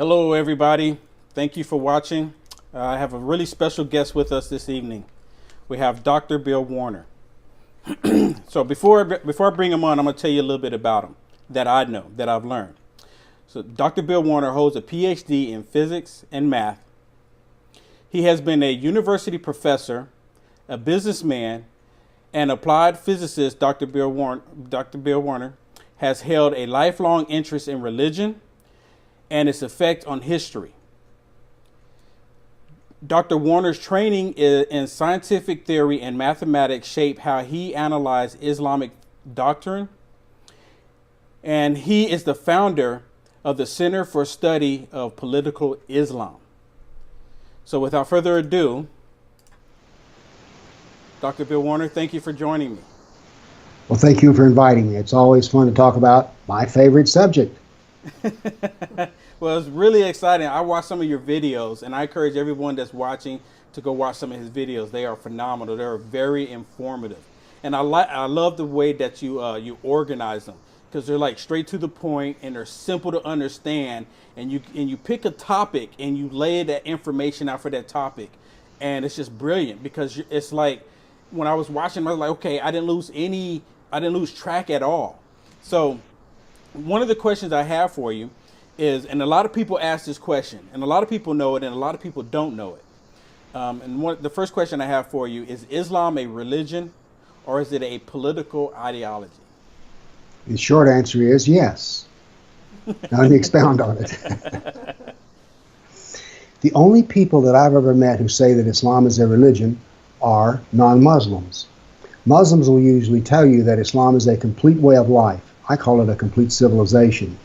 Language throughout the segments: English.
Hello, everybody. Thank you for watching. I have a really special guest with us this evening. We have Dr. Bill Warner. So before I bring him on, I'm going to tell you a little bit about him that I know, that I've learned. So Dr. Bill Warner holds a PhD in physics and math. He has been a university professor, a businessman, and applied physicist. Dr. Bill Warner has held a lifelong interest in religion and its effect on history. Dr. Warner's training in scientific theory and mathematics shaped how he analyzed Islamic doctrine, and he is the founder of the Center for Study of Political Islam. So without further ado, Dr. Bill Warner, thank you for joining me. Well, thank you for inviting me. It's always fun to talk about my favorite subject. Well, it's really exciting. I watched some of your videos, and I encourage everyone that's watching to go watch some of his videos. They are phenomenal. They're very informative, and I love the way that you organize them, because they're like straight to the point and they're simple to understand. And you pick a topic and you lay that information out for that topic, and it's just brilliant, because it's like when I was watching, I was like, okay, I didn't lose track at all. So one of the questions I have for you is, and a lot of people ask this question, and a lot of people know it, and a lot of people don't know it. The first question I have for you is Islam a religion, or is it a political ideology? The short answer is yes. Now let me expound on it. The only people that I've ever met who say that Islam is a religion are non-Muslims. Muslims will usually tell you that Islam is a complete way of life. I call it a complete civilization.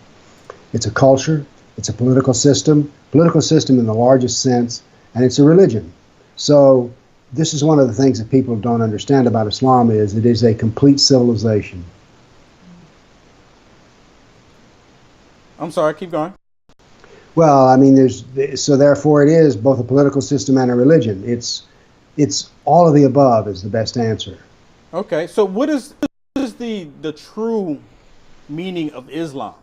It's a culture, it's a political system in the largest sense, and it's a religion. So this is one of the things that people don't understand about Islam is it is a complete civilization. I'm sorry, keep going. Well, I mean, so therefore it is both a political system and a religion. It's all of the above is the best answer. Okay, so what is the true meaning of Islam?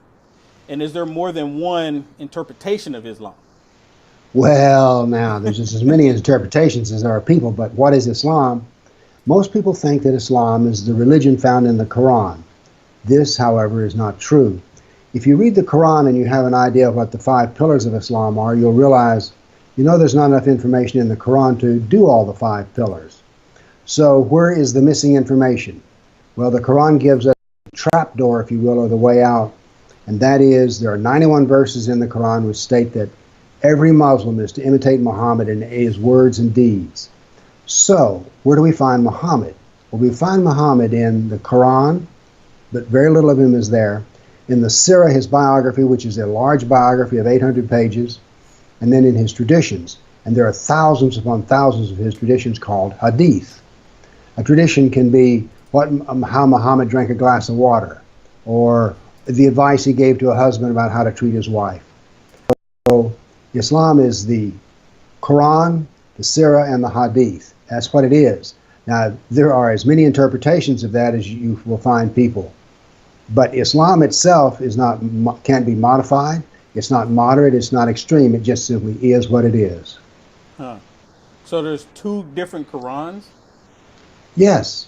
And is there more than one interpretation of Islam? Well, now, there's just as many interpretations as there are people, but what is Islam? Most people think that Islam is the religion found in the Quran. This, however, is not true. If you read the Quran and you have an idea of what the 5 pillars of Islam are, you'll realize, there's not enough information in the Quran to do all the 5 pillars. So where is the missing information? Well, the Quran gives us a trapdoor, if you will, or the way out. And that is, there are 91 verses in the Quran which state that every Muslim is to imitate Muhammad in his words and deeds. So, where do we find Muhammad? Well, we find Muhammad in the Quran, but very little of him is there. In the Sirah, his biography, which is a large biography of 800 pages, and then in his traditions. And there are thousands upon thousands of his traditions called hadith. A tradition can be how Muhammad drank a glass of water, or the advice he gave to a husband about how to treat his wife. So Islam is the Quran, the Sirah, and the Hadith. That's what it is. Now, there are as many interpretations of that as you will find people. But Islam itself can't be modified. It's not moderate. It's not extreme. It just simply is what it is. Huh. So there's 2 different Qurans? Yes.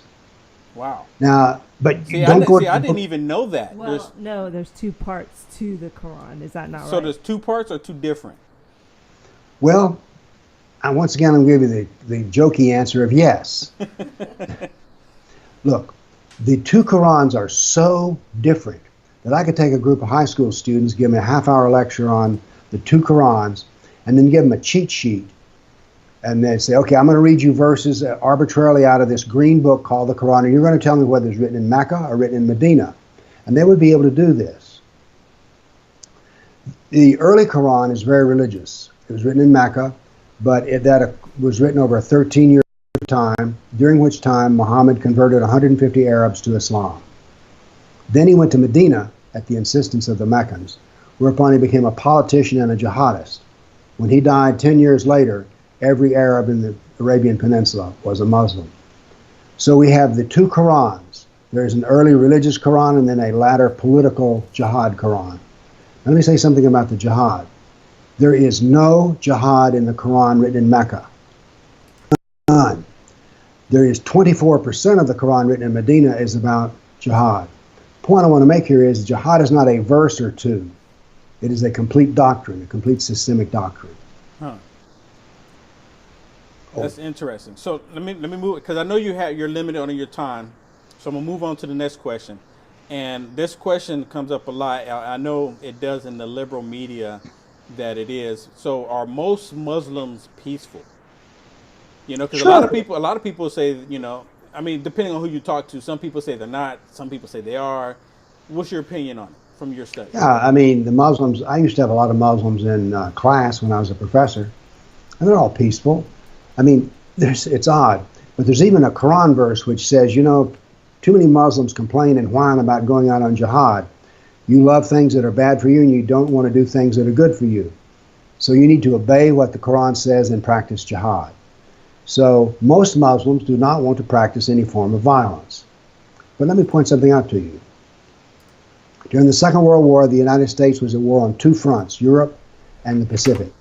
Wow. Now, but I didn't even know that. Well, there's 2 parts to the Quran. Is that not right? So there's 2 parts or 2 different? Well, once again, I'm going to give you the jokey answer of yes. Look, the 2 Qurans are so different that I could take a group of high school students, give them a half-hour lecture on the 2 Qurans, and then give them a cheat sheet. And they say, okay, I'm going to read you verses arbitrarily out of this green book called the Quran, and you're going to tell me whether it's written in Mecca or written in Medina. And they would be able to do this. The early Quran is very religious. It was written in Mecca, but that was written over a 13-year time, during which time Muhammad converted 150 Arabs to Islam. Then he went to Medina at the insistence of the Meccans, whereupon he became a politician and a jihadist. When he died 10 years later, every Arab in the Arabian Peninsula was a Muslim. So we have the 2 Qurans. There's an early religious Quran and then a latter political jihad Quran. Let me say something about the jihad. There is no jihad in the Quran written in Mecca. None. There is 24% of the Quran written in Medina is about jihad. The point I want to make here is jihad is not a verse or two. It is a complete doctrine, a complete systemic doctrine. Huh. That's interesting. So let me move, because I know you're limited on your time. So I'm gonna move on to the next question. And this question comes up a lot. I know it does in the liberal media that it is. So are most Muslims peaceful? You know, because Sure. a lot of people say, you know, I mean, depending on who you talk to, some people say they're not, some people say they are. What's your opinion on it from your study? Yeah, I mean, the Muslims, I used to have a lot of Muslims in class when I was a professor, and they're all peaceful. I mean, it's odd, but there's even a Quran verse which says, you know, too many Muslims complain and whine about going out on jihad. You love things that are bad for you, and you don't want to do things that are good for you. So you need to obey what the Quran says and practice jihad. So most Muslims do not want to practice any form of violence. But let me point something out to you. During the Second World War, the United States was at war on two fronts, Europe and the Pacific.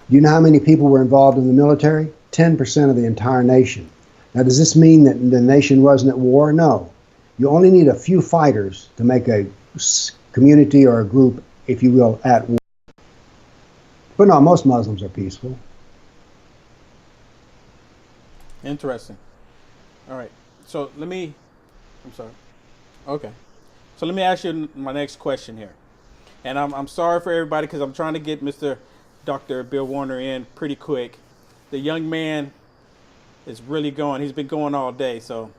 Do you know how many people were involved in the military? 10% of the entire nation. Now, does this mean that the nation wasn't at war? No. You only need a few fighters to make a community or a group, if you will, at war. But no, most Muslims are peaceful. Interesting. All right. So I'm sorry. Okay. So let me ask you my next question here. And I'm sorry for everybody because I'm trying to get Mr. Dr. Bill Warner in pretty quick. The young man is really going. He's been going all day. So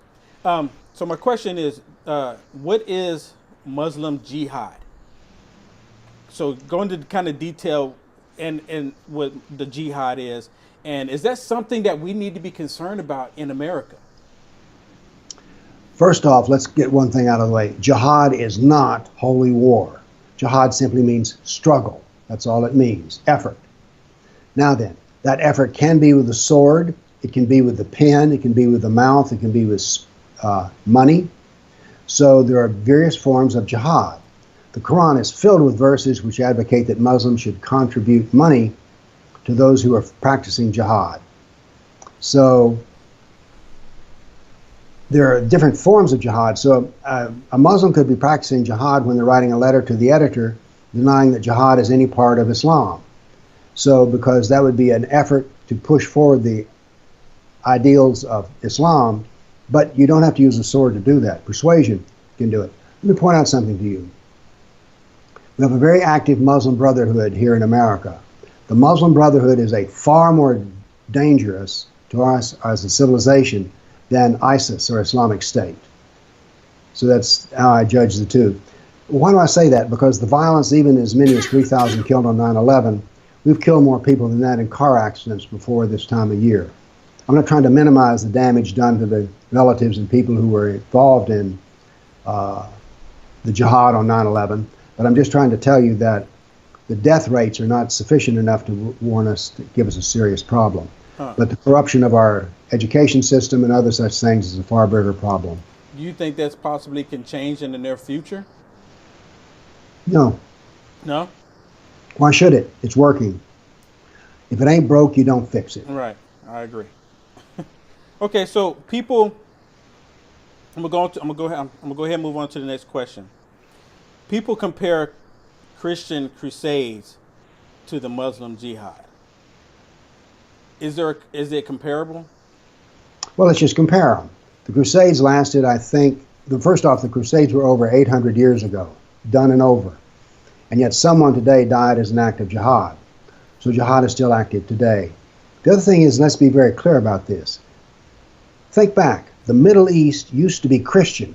my question is, what is Muslim jihad? So go into kind of detail and what the jihad is. And is that something that we need to be concerned about in America? First off, let's get one thing out of the way. Jihad is not holy war. Jihad simply means struggle. That's all it means, effort. Now then, that effort can be with the sword, it can be with the pen, it can be with the mouth, it can be with money. So there are various forms of jihad. The Quran is filled with verses which advocate that Muslims should contribute money to those who are practicing jihad. So there are different forms of jihad. So a Muslim could be practicing jihad when they're writing a letter to the editor denying that jihad is any part of Islam. So because that would be an effort to push forward the ideals of Islam, but you don't have to use a sword to do that. Persuasion can do it. Let me point out something to you. We have a very active Muslim Brotherhood here in America. The Muslim Brotherhood is a far more dangerous to us as a civilization than ISIS or Islamic State. So that's how I judge the two. Why do I say that? Because the violence, even as many as 3,000 killed on 9/11, we've killed more people than that in car accidents before this time of year. I'm not trying to minimize the damage done to the relatives and people who were involved in the jihad on 9/11, but I'm just trying to tell you that the death rates are not sufficient enough to warn us, to give us a serious problem. But the corruption of our education system and other such things is a far bigger problem. Do you think that's possibly can change in the near future? No. No? Why should it? It's working. If it ain't broke, you don't fix it. Right. I agree. Okay, so people, I'm gonna go ahead and move on to the next question. People compare Christian crusades to the Muslim jihad. Is it comparable? Well, let's just compare them. The Crusades lasted, I think, first off, the Crusades were over 800 years ago, done and over. And yet someone today died as an act of jihad. So jihad is still active today. The other thing is, let's be very clear about this. Think back. The Middle East used to be Christian.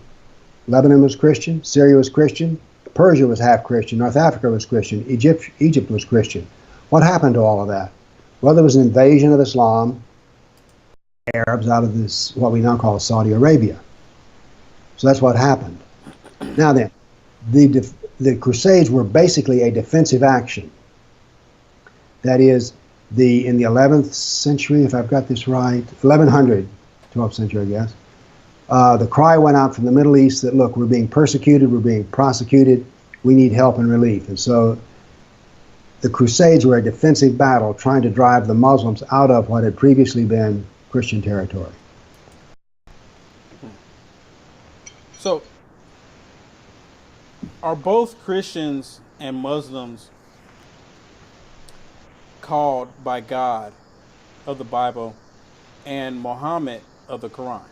Lebanon was Christian, Syria was Christian, Persia was half Christian, North Africa was Christian, Egypt was Christian. What happened to all of that? Well, there was an invasion of Islam, Arabs out of this, what we now call Saudi Arabia. So that's what happened. Now then, the Crusades were basically a defensive action. That is, in the 11th century, if I've got this right, 1100, 12th century, I guess, the cry went out from the Middle East that, look, we're being persecuted, we're being prosecuted, we need help and relief. And so The Crusades were a defensive battle trying to drive the Muslims out of what had previously been Christian territory. So, are both Christians and Muslims called by God of the Bible and Muhammad of the Quran?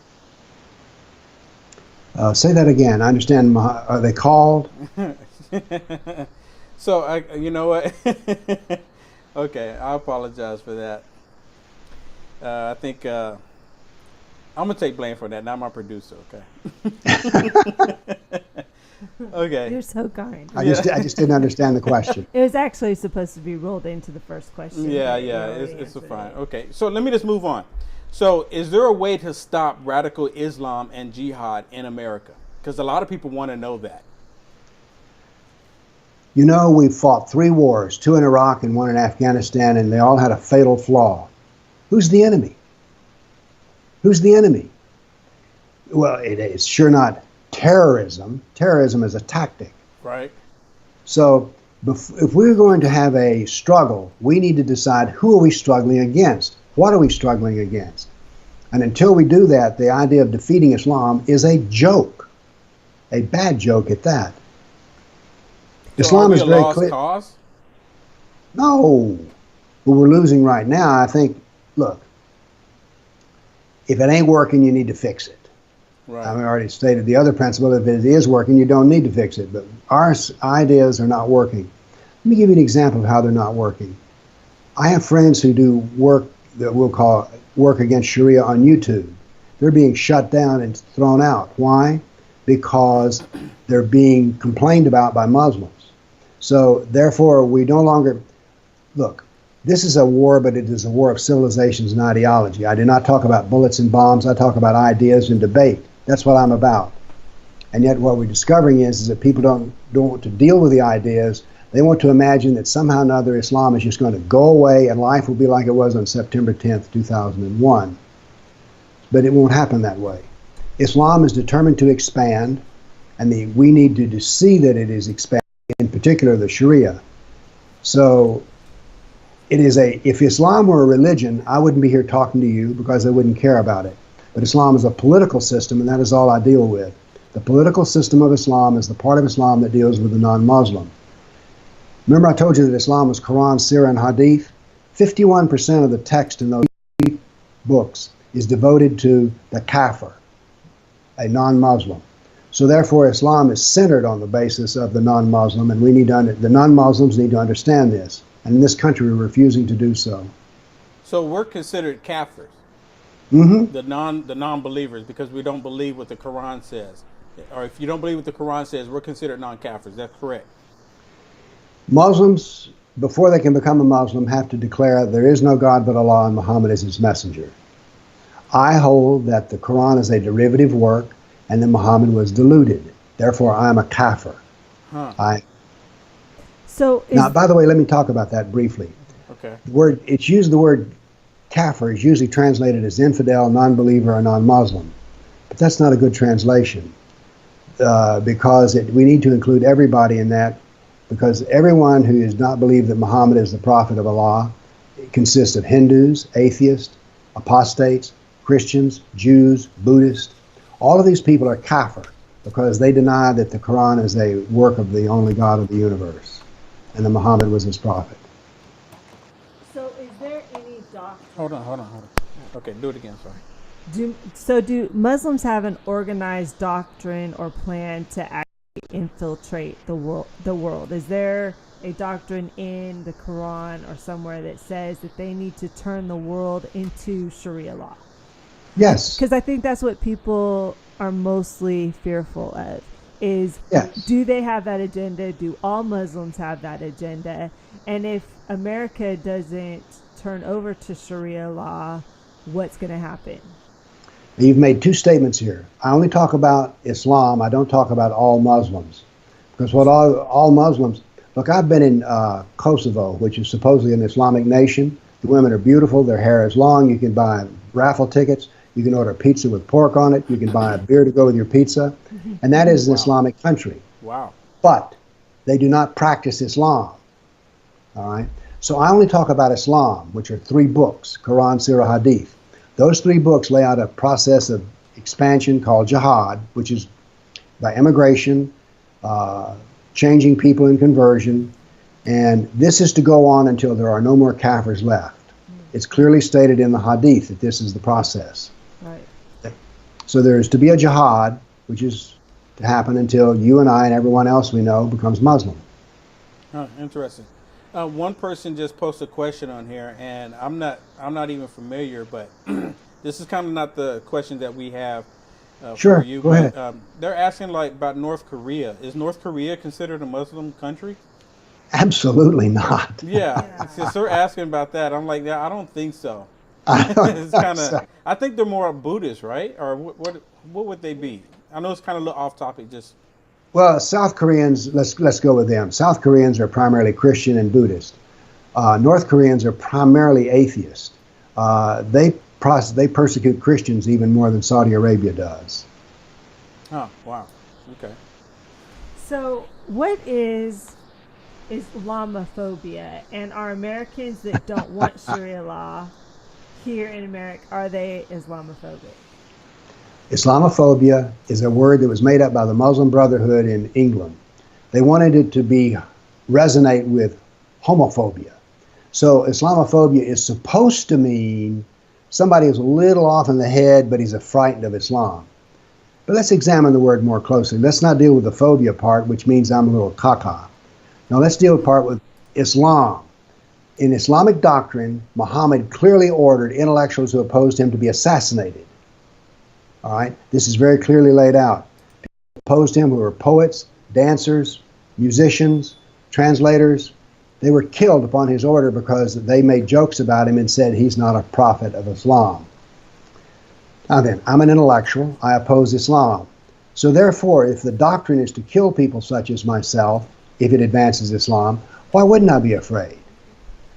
Say that again. I understand. Are they called? So, you know what? Okay, I apologize for that. I think I'm gonna take blame for that. Not my producer. Okay. Okay. You're so kind. I just didn't understand the question. It was actually supposed to be rolled into the first question. Yeah, it's fine. Okay, so let me just move on. So, is there a way to stop radical Islam and jihad in America? Because a lot of people want to know that. You know, we fought 3 wars, 2 in Iraq and 1 in Afghanistan, and they all had a fatal flaw. Who's the enemy? Who's the enemy? Well, it's sure not terrorism. Terrorism is a tactic. Right. So if we're going to have a struggle, we need to decide who are we struggling against? What are we struggling against? And until we do that, the idea of defeating Islam is a joke, a bad joke at that. So Islam is very lost clear. Cause? No, but we're losing right now. I think, look, if it ain't working, you need to fix it. Right. I already stated the other principle. If it is working, you don't need to fix it. But our ideas are not working. Let me give you an example of how they're not working. I have friends who do work that we'll call work against Sharia on YouTube. They're being shut down and thrown out. Why? Because they're being complained about by Muslims. So therefore, we no longer, look, this is a war, but it is a war of civilizations and ideology. I do not talk about bullets and bombs. I talk about ideas and debate. That's what I'm about. And yet what we're discovering is that people don't want to deal with the ideas. They want to imagine that somehow or another Islam is just going to go away and life will be like it was on September 10th, 2001. But it won't happen that way. Islam is determined to expand, and we need to see that it is expanding, in particular the Sharia. So it is if Islam were a religion, I wouldn't be here talking to you because I wouldn't care about it. But Islam is a political system, and that is all I deal with. The political system of Islam is the part of Islam that deals with the non-Muslim. Remember I told you that Islam was Quran, Sirah, and Hadith? 51% of the text in those books is devoted to the kafir, a non-Muslim. So therefore Islam is centered on the basis of the non-Muslim, and the non-Muslims need to understand this. And in this country we're refusing to do so. So we're considered kafirs, Mm-hmm. the non-believers, because we don't believe what the Quran says. Or if you don't believe what the Quran says, we're considered non-kafirs. That's correct. Muslims, before they can become a Muslim, have to declare there is no God but Allah and Muhammad is his messenger. I hold that the Quran is a derivative work and that Muhammad was deluded. Therefore, I am a kafir. Huh. Now, by the way, let me talk about that briefly. Okay. The word kafir is usually translated as infidel, non-believer, or non-Muslim. But that's not a good translation because we need to include everybody in that, because everyone who does not believe that Muhammad is the prophet of Allah consists of Hindus, atheists, apostates, Christians, Jews, Buddhists. All of these people are kafir because they deny that the Quran is a work of the only God of the universe and that Muhammad was his prophet. So is there any doctrine? Hold on. Okay, do it again, sorry. Do Muslims have an organized doctrine or plan to actually infiltrate the world? Is there a doctrine in the Quran or somewhere that says that they need to turn the world into Sharia law? Yes. Because I think that's what people are mostly fearful of. Yes. Do they have that agenda? Do all Muslims have that agenda? And if America doesn't turn over to Sharia law, what's going to happen? You've made 2 statements here. I only talk about Islam. I don't talk about all Muslims. Because what all Muslims... Look, I've been in Kosovo, which is supposedly an Islamic nation. The women are beautiful. Their hair is long. You can buy raffle tickets. You can order pizza with pork on it. You can buy a beer to go with your pizza. And that is an Islamic country. Wow. But they do not practice Islam. All right. So I only talk about Islam, which are 3 books: Quran, Surah, Hadith. Those 3 books lay out a process of expansion called jihad, which is by immigration, changing people in conversion, and this is to go on until there are no more kafirs left. It's clearly stated in the Hadith that this is the process. Right. So there's to be a jihad, which is to happen until you and I and everyone else we know becomes Muslim. Oh, interesting. One person just posted a question on here, and I'm not even familiar, but this is kind of not the question that we have Sure, for you. go ahead. They're asking like about North Korea. Is North Korea considered a Muslim country? Absolutely not. Yeah, since they're asking about that, I'm like, yeah, I don't think so. I don't It's think kind so. of. I think they're more Buddhist, right? Or what would they be? I know it's kind of a little off topic. Just Well, South Koreans, let's go with them. South Koreans are primarily Christian and Buddhist. North Koreans are primarily atheist. They persecute Christians even more than Saudi Arabia does. oh wow, okay. So, what is Islamophobia? And are Americans that don't want Sharia law here in America, are they Islamophobic? Islamophobia is a word that was made up by the Muslim Brotherhood in England. They wanted it to resonate with homophobia. So Islamophobia is supposed to mean somebody who's a little off in the head, but he's frightened of Islam. But let's examine the word more closely. Let's not deal with the phobia part, which means I'm a little caca. Now let's deal with part with Islam. In Islamic doctrine, Muhammad clearly ordered intellectuals who opposed him to be assassinated. All right, this is very clearly laid out. People opposed him who were poets, dancers, musicians, translators. They were killed upon his order because they made jokes about him and said he's not a prophet of Islam. Now then, I'm an intellectual. I oppose Islam. So therefore, if the doctrine is to kill people such as myself, if it advances Islam, why wouldn't I be afraid?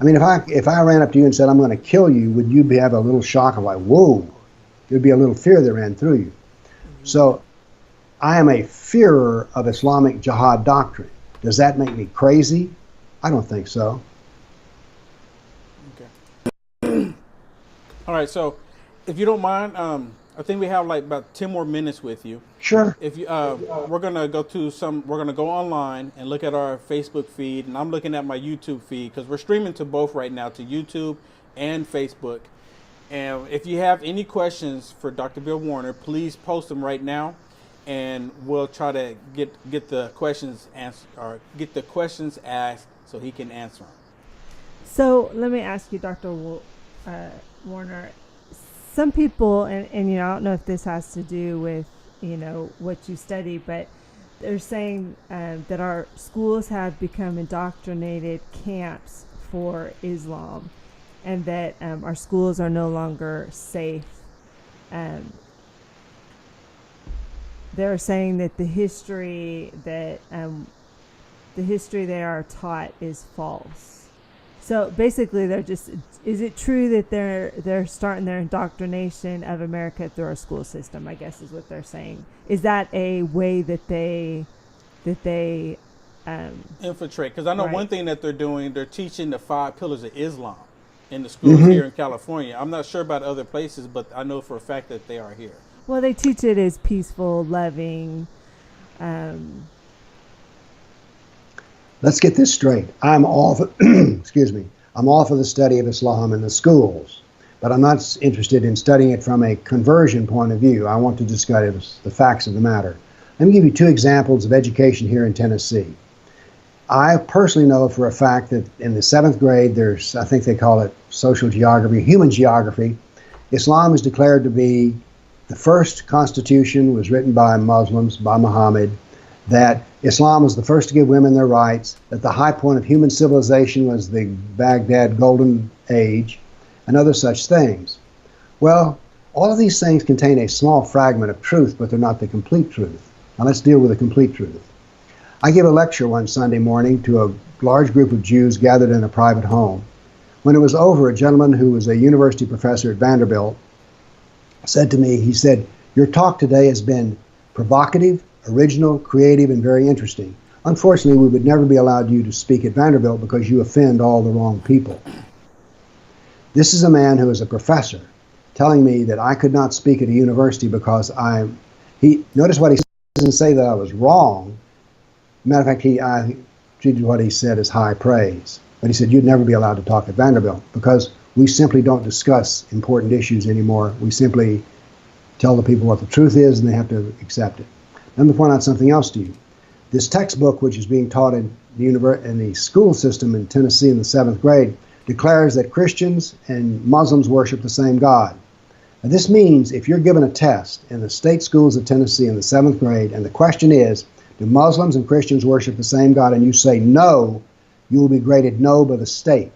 I mean, if I ran up to you and said, I'm going to kill you, would you have a little shock of like, whoa? There'd be a little fear that ran through you. So I am a fearer of Islamic jihad doctrine. Does that make me crazy? I don't think so. Okay. All right. So, if you don't mind, I think we have like about 10 more minutes with you. Sure. If you, we're gonna go online and look at our Facebook feed, and I'm looking at my YouTube feed because we're streaming to both right now, to YouTube and Facebook. And if you have any questions for Dr. Bill Warner, please post them right now, and we'll try to get the questions answered or get the questions asked so he can answer them. So let me ask you, Dr. Warner. Some people, and you know, I don't know if this has to do with what you study, but they're saying that our schools have become indoctrinated camps for Islam, and that our schools are no longer safe. They're saying that the history they are taught is false. So basically, is it true that they're starting their indoctrination of America through our school system? I guess is what they're saying. Is that a way that they infiltrate? Because I know right. one thing that they're doing, they're teaching the 5 pillars of Islam in the schools here in California. I'm not sure about other places, but I know for a fact that they are here. Well, they teach it as peaceful, loving. Let's get this straight. I'm all for, excuse me, I'm all for the study of Islam in the schools, but I'm not interested in studying it from a conversion point of view. I want to discuss the facts of the matter. Let me give you 2 examples of education here in Tennessee. I personally know for a fact that in the 7th grade, there's, I think they call it social geography, human geography. Islam is declared to be the first constitution was written by Muslims, by Muhammad, that Islam was the first to give women their rights, that the high point of human civilization was the Baghdad Golden Age, and other such things. Well, all of these things contain a small fragment of truth, but they're not the complete truth. Now let's deal with the complete truth. I gave a lecture one Sunday morning to a large group of Jews gathered in a private home. When it was over, a gentleman who was a university professor at Vanderbilt said to me, he said, "Your talk today has been provocative, original, creative, and very interesting. Unfortunately, we would never be allowed you to speak at Vanderbilt because you offend all the wrong people. This is a man who is a professor telling me that I could not speak at a university because notice what he doesn't say that I was wrong. Matter of fact, I treated what he said as high praise. But he said, you'd never be allowed to talk at Vanderbilt because we simply don't discuss important issues anymore. We simply tell the people what the truth is and they have to accept it. Let me point out something else to you. This textbook, which is being taught in the school system in Tennessee in the 7th grade, declares that Christians and Muslims worship the same God. Now, this means if you're given a test in the state schools of Tennessee in the 7th grade, and the question is, do Muslims and Christians worship the same God, and you say no, you will be graded no by the state.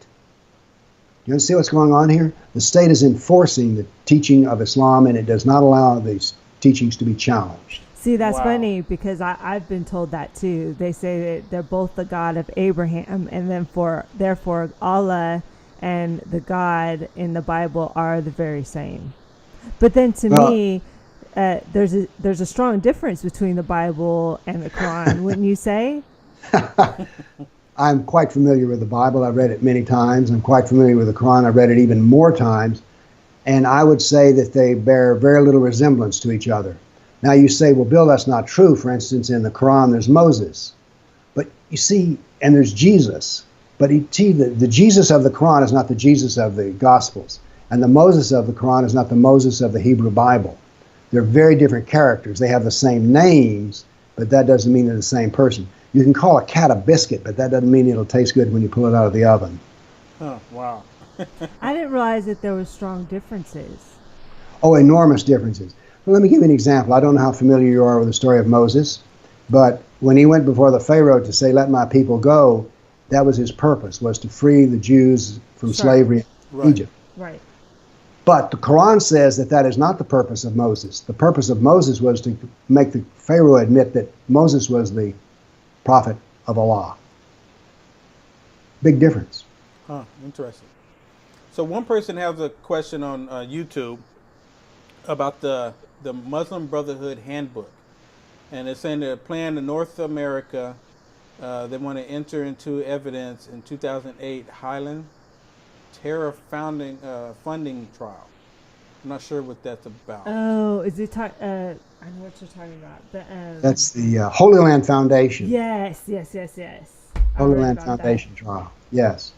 You understand what's going on here? The state is enforcing the teaching of Islam, and it does not allow these teachings to be challenged. See, that's funny because I've been told that too. They say that they're both the God of Abraham, and then therefore Allah and the God in the Bible are the very same. But then to me, there's a strong difference between the Bible and the Quran, wouldn't you say? I'm quite familiar with the Bible. I've read it many times. I'm quite familiar with the Quran. I've read it even more times. And I would say that they bear very little resemblance to each other. Now you say, well, Bill, that's not true. For instance, in the Quran, there's Moses. But you see, and there's Jesus. But the Jesus of the Quran is not the Jesus of the Gospels. And the Moses of the Quran is not the Moses of the Hebrew Bible. They're very different characters. They have the same names, but that doesn't mean they're the same person. You can call a cat a biscuit, but that doesn't mean it'll taste good when you pull it out of the oven. Oh, wow. I didn't realize that there were strong differences. Oh, enormous differences. Well, let me give you an example. I don't know how familiar you are with the story of Moses, but when he went before the Pharaoh to say, let my people go, that was his purpose, was to free the Jews from slavery in Egypt. Right. But the Quran says that that is not the purpose of Moses. The purpose of Moses was to make the Pharaoh admit that Moses was the prophet of Allah. Big difference. Huh, interesting. So one person has a question on YouTube about the Muslim Brotherhood Handbook. And it's saying they're planning in North America. They want to enter into evidence in 2008 Highland Terror funding trial. I'm not sure what that's about. Oh, is it? I know what you're talking about. But, that's the Holy Land Foundation. Yes. Holy Land Foundation trial. Yes.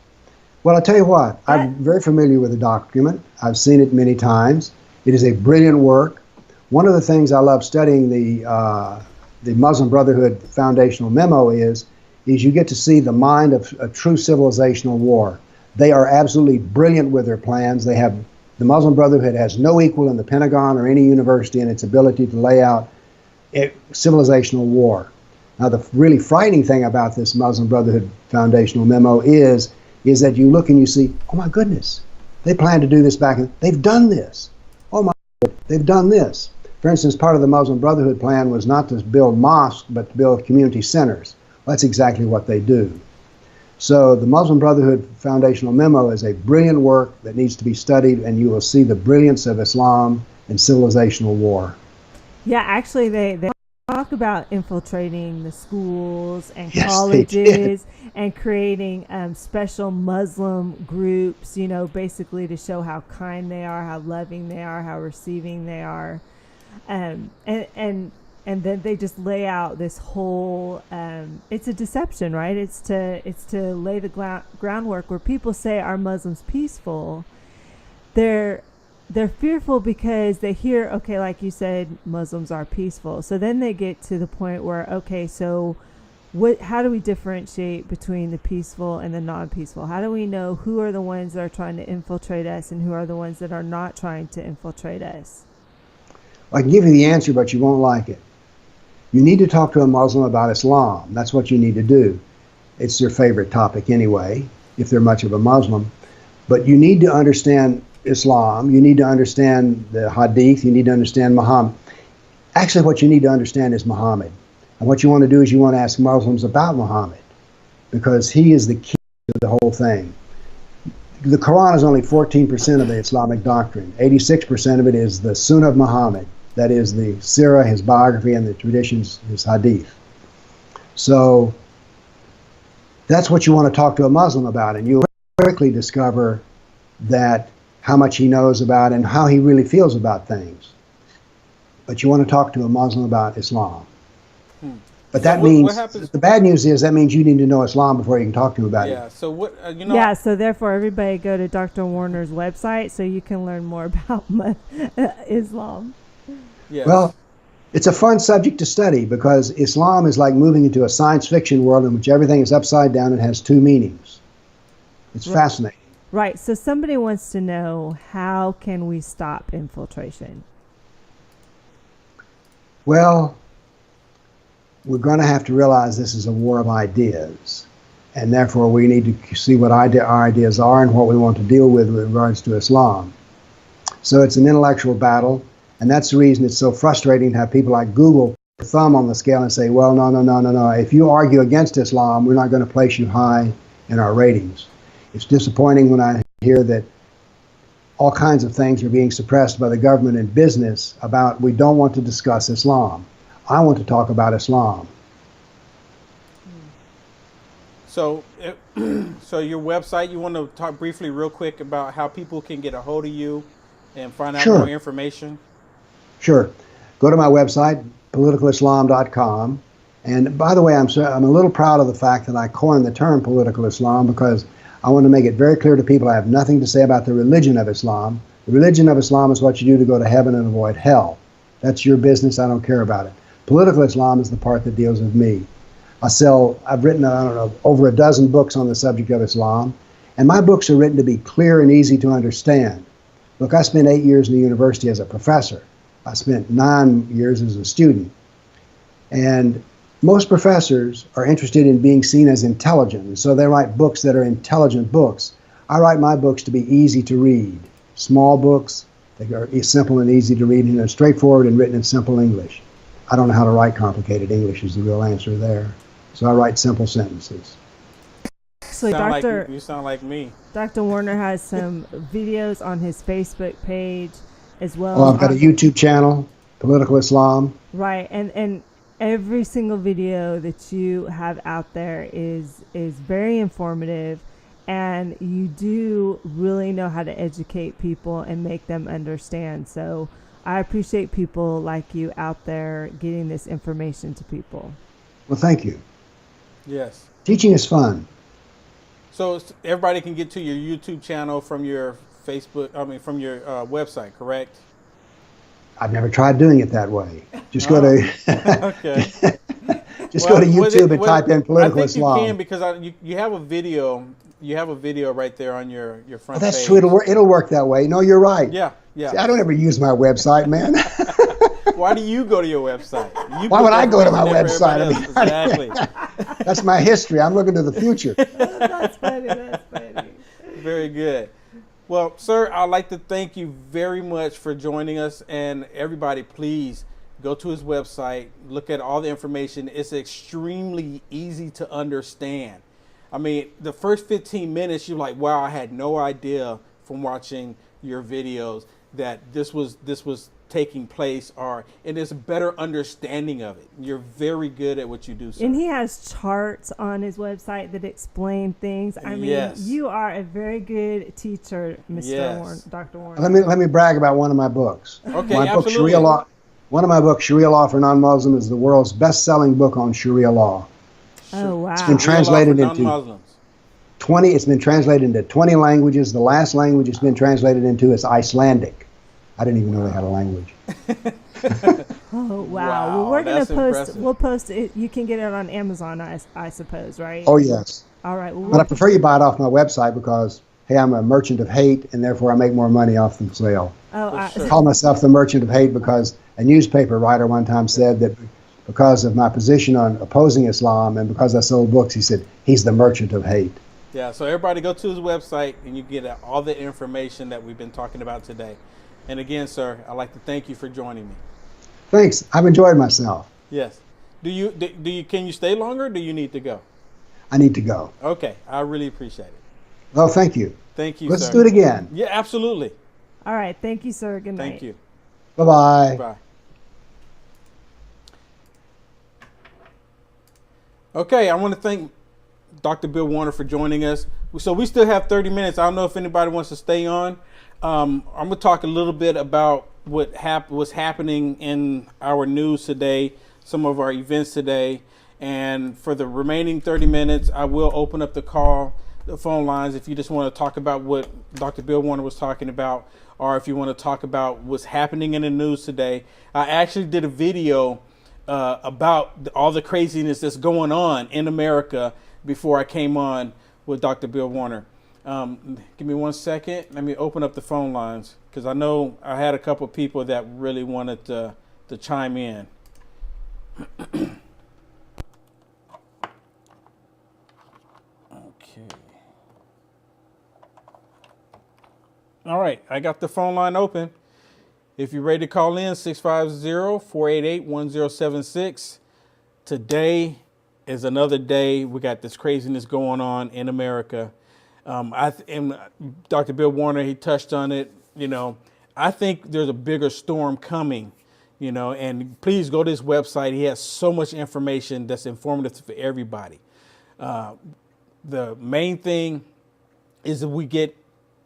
Well, I'll tell you what. I'm very familiar with the document. I've seen it many times. It is a brilliant work. One of the things I love studying the Muslim Brotherhood foundational memo is you get to see the mind of a true civilizational war. They are absolutely brilliant with their plans. The Muslim Brotherhood has no equal in the Pentagon or any university in its ability to lay out civilizational war. Now, the really frightening thing about this Muslim Brotherhood foundational memo is that you look and you see, oh my goodness, they plan to do this they've done this. Oh my goodness, they've done this. For instance, part of the Muslim Brotherhood plan was not to build mosques, but to build community centers. Well, that's exactly what they do. So the Muslim Brotherhood foundational memo is a brilliant work that needs to be studied, and you will see the brilliance of Islam in civilizational war. Yeah, actually, they talk about infiltrating the schools and colleges and creating special Muslim groups, basically to show how kind they are, how loving they are, how receiving they are. And then they just lay out this whole, it's a deception, right? It's to lay the groundwork where people say, are Muslims peaceful? They're fearful because they hear, okay, like you said, Muslims are peaceful. So then they get to the point where, okay, so how do we differentiate between the peaceful and the non-peaceful? How do we know who are the ones that are trying to infiltrate us and who are the ones that are not trying to infiltrate us? I can give you the answer, but you won't like it. You need to talk to a Muslim about Islam. That's what you need to do. It's their favorite topic anyway, if they're much of a Muslim. But you need to understand Islam. You need to understand the Hadith. You need to understand Muhammad. Actually, what you need to understand is Muhammad. And what you want to do is you want to ask Muslims about Muhammad, because he is the key to the whole thing. The Quran is only 14% of the Islamic doctrine. 86% of it is the Sunnah of Muhammad. That is the Sirah, his biography, and the traditions, his Hadith. So that's what you want to talk to a Muslim about, and you'll quickly discover that how much he knows about and how he really feels about things. But you want to talk to a Muslim about Islam. But that means, the bad news is that means you need to know Islam before you can talk to him about it. Yeah, so what, Yeah, so therefore everybody go to Dr. Warner's website so you can learn more about Islam. Yes. Well, it's a fun subject to study because Islam is like moving into a science fiction world in which everything is upside down and has two meanings. It's fascinating. Right, so somebody wants to know, how can we stop infiltration? Well, we're going to have to realize this is a war of ideas, and therefore we need to see what our ideas are and what we want to deal with regards to Islam. So it's an intellectual battle, and that's the reason it's so frustrating to have people like Google put their thumb on the scale and say, well, no. If you argue against Islam, we're not going to place you high in our ratings. It's disappointing when I hear that all kinds of things are being suppressed by the government and business about we don't want to discuss Islam. I want to talk about Islam. So, so your website, you want to talk briefly real quick about how people can get a hold of you and find out more information? Sure. Go to my website, politicalislam.com. And by the way, I'm a little proud of the fact that I coined the term political Islam because I want to make it very clear to people I have nothing to say about the religion of Islam. The religion of Islam is what you do to go to heaven and avoid hell. That's your business. I don't care about it. Political Islam is the part that deals with me. I've written, over a dozen books on the subject of Islam, and my books are written to be clear and easy to understand. Look, I spent 8 years in the university as a professor. I spent 9 years as a student. And most professors are interested in being seen as intelligent, and so they write books that are intelligent books. I write my books to be easy to read. Small books, they are simple and easy to read, and they're straightforward and written in simple English. I don't know how to write complicated English is the real answer there. So I write simple sentences. So you sound like me. Dr. Warner has some videos on his Facebook page as well. Oh, I've got a YouTube channel, Political Islam. Right, and every single video that you have out there is very informative, and you do really know how to educate people and make them understand. So I appreciate people like you out there getting this information to people. Well, thank you. Yes. Teaching is fun. So everybody can get to your YouTube channel from your from your website, correct? I've never tried doing it that way. Just go to okay. Just go to YouTube and type in Political Islam. I think you can because you have a video. You have a video right there on your front page. That's true. It'll work that way. No, you're right. Yeah. See, I don't ever use my website, man. Why do you go to your website? Why would I go to my website? Exactly. That's my history. I'm looking to the future. That's funny. Very good. Well, sir, I'd like to thank you very much for joining us. And everybody, please go to his website, look at all the information. It's extremely easy to understand. I mean, the first 15 minutes, you're like, wow, I had no idea from watching your videos that this was taking place, and there's a better understanding of it. You're very good at what you do, sir. And he has charts on his website that explain things. I mean, you are a very good teacher, Mr. Warren, Dr. Warren. Let me brag about one of my books. Okay, my absolutely. book, Sharia Law. One of my books, Sharia Law for Non-Muslims, is the world's best-selling book on Sharia law. Oh wow! It's been translated into 20. It's been translated into 20 languages. The last language it's been translated into is Icelandic. I didn't even know they had a language. Oh wow! Well, we're gonna post. Impressive. We'll post it. You can get it on Amazon, I suppose, right? Oh yes. All right. But I prefer you buy it off my website because hey, I'm a merchant of hate, and therefore I make more money off the sale. I call myself the merchant of hate because a newspaper writer one time said that because of my position on opposing Islam and because I sold books, he said he's the merchant of hate. Yeah. So everybody go to his website and you get all the information that we've been talking about today. And again, sir, I'd like to thank you for joining me. Thanks. I've enjoyed myself. Yes. Can you stay longer or do you need to go? I need to go. Okay. I really appreciate it. Well, thank you. Thank you, Let's sir. do it again. Yeah, absolutely. All right. Thank you, sir. Good night. Thank you. Bye-bye. Bye. Okay, I want to thank Dr. Bill Warner for joining us. So we still have 30 minutes. I don't know if anybody wants to stay on. I'm going to talk a little bit about what's happening in our news today, some of our events today. And for the remaining 30 minutes, I will open up the phone lines if you just want to talk about what Dr. Bill Warner was talking about, or if you want to talk about what's happening in the news today. I actually did a video about all the craziness that's going on in America before I came on with Dr. Bill Warner. Give me 1 second. Let me open up the phone lines because I know I had a couple people that really wanted to chime in. Okay. All right, I got the phone line open. If you're ready to call in, 650-488-1076. Today is another day. We got this craziness going on in America. And Dr. Bill Warner, he touched on it. I think there's a bigger storm coming, and please go to his website. He has so much information that's informative for everybody. The main thing is that we get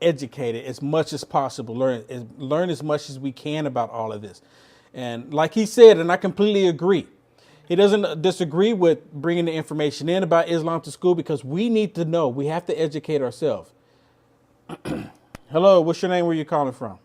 educated as much as possible, learn as much as we can about all of this. And like he said, and I completely agree, he doesn't disagree with bringing the information in about Islam to school because we need to know. We have to educate ourselves. Hello, what's your name? Where are you calling from?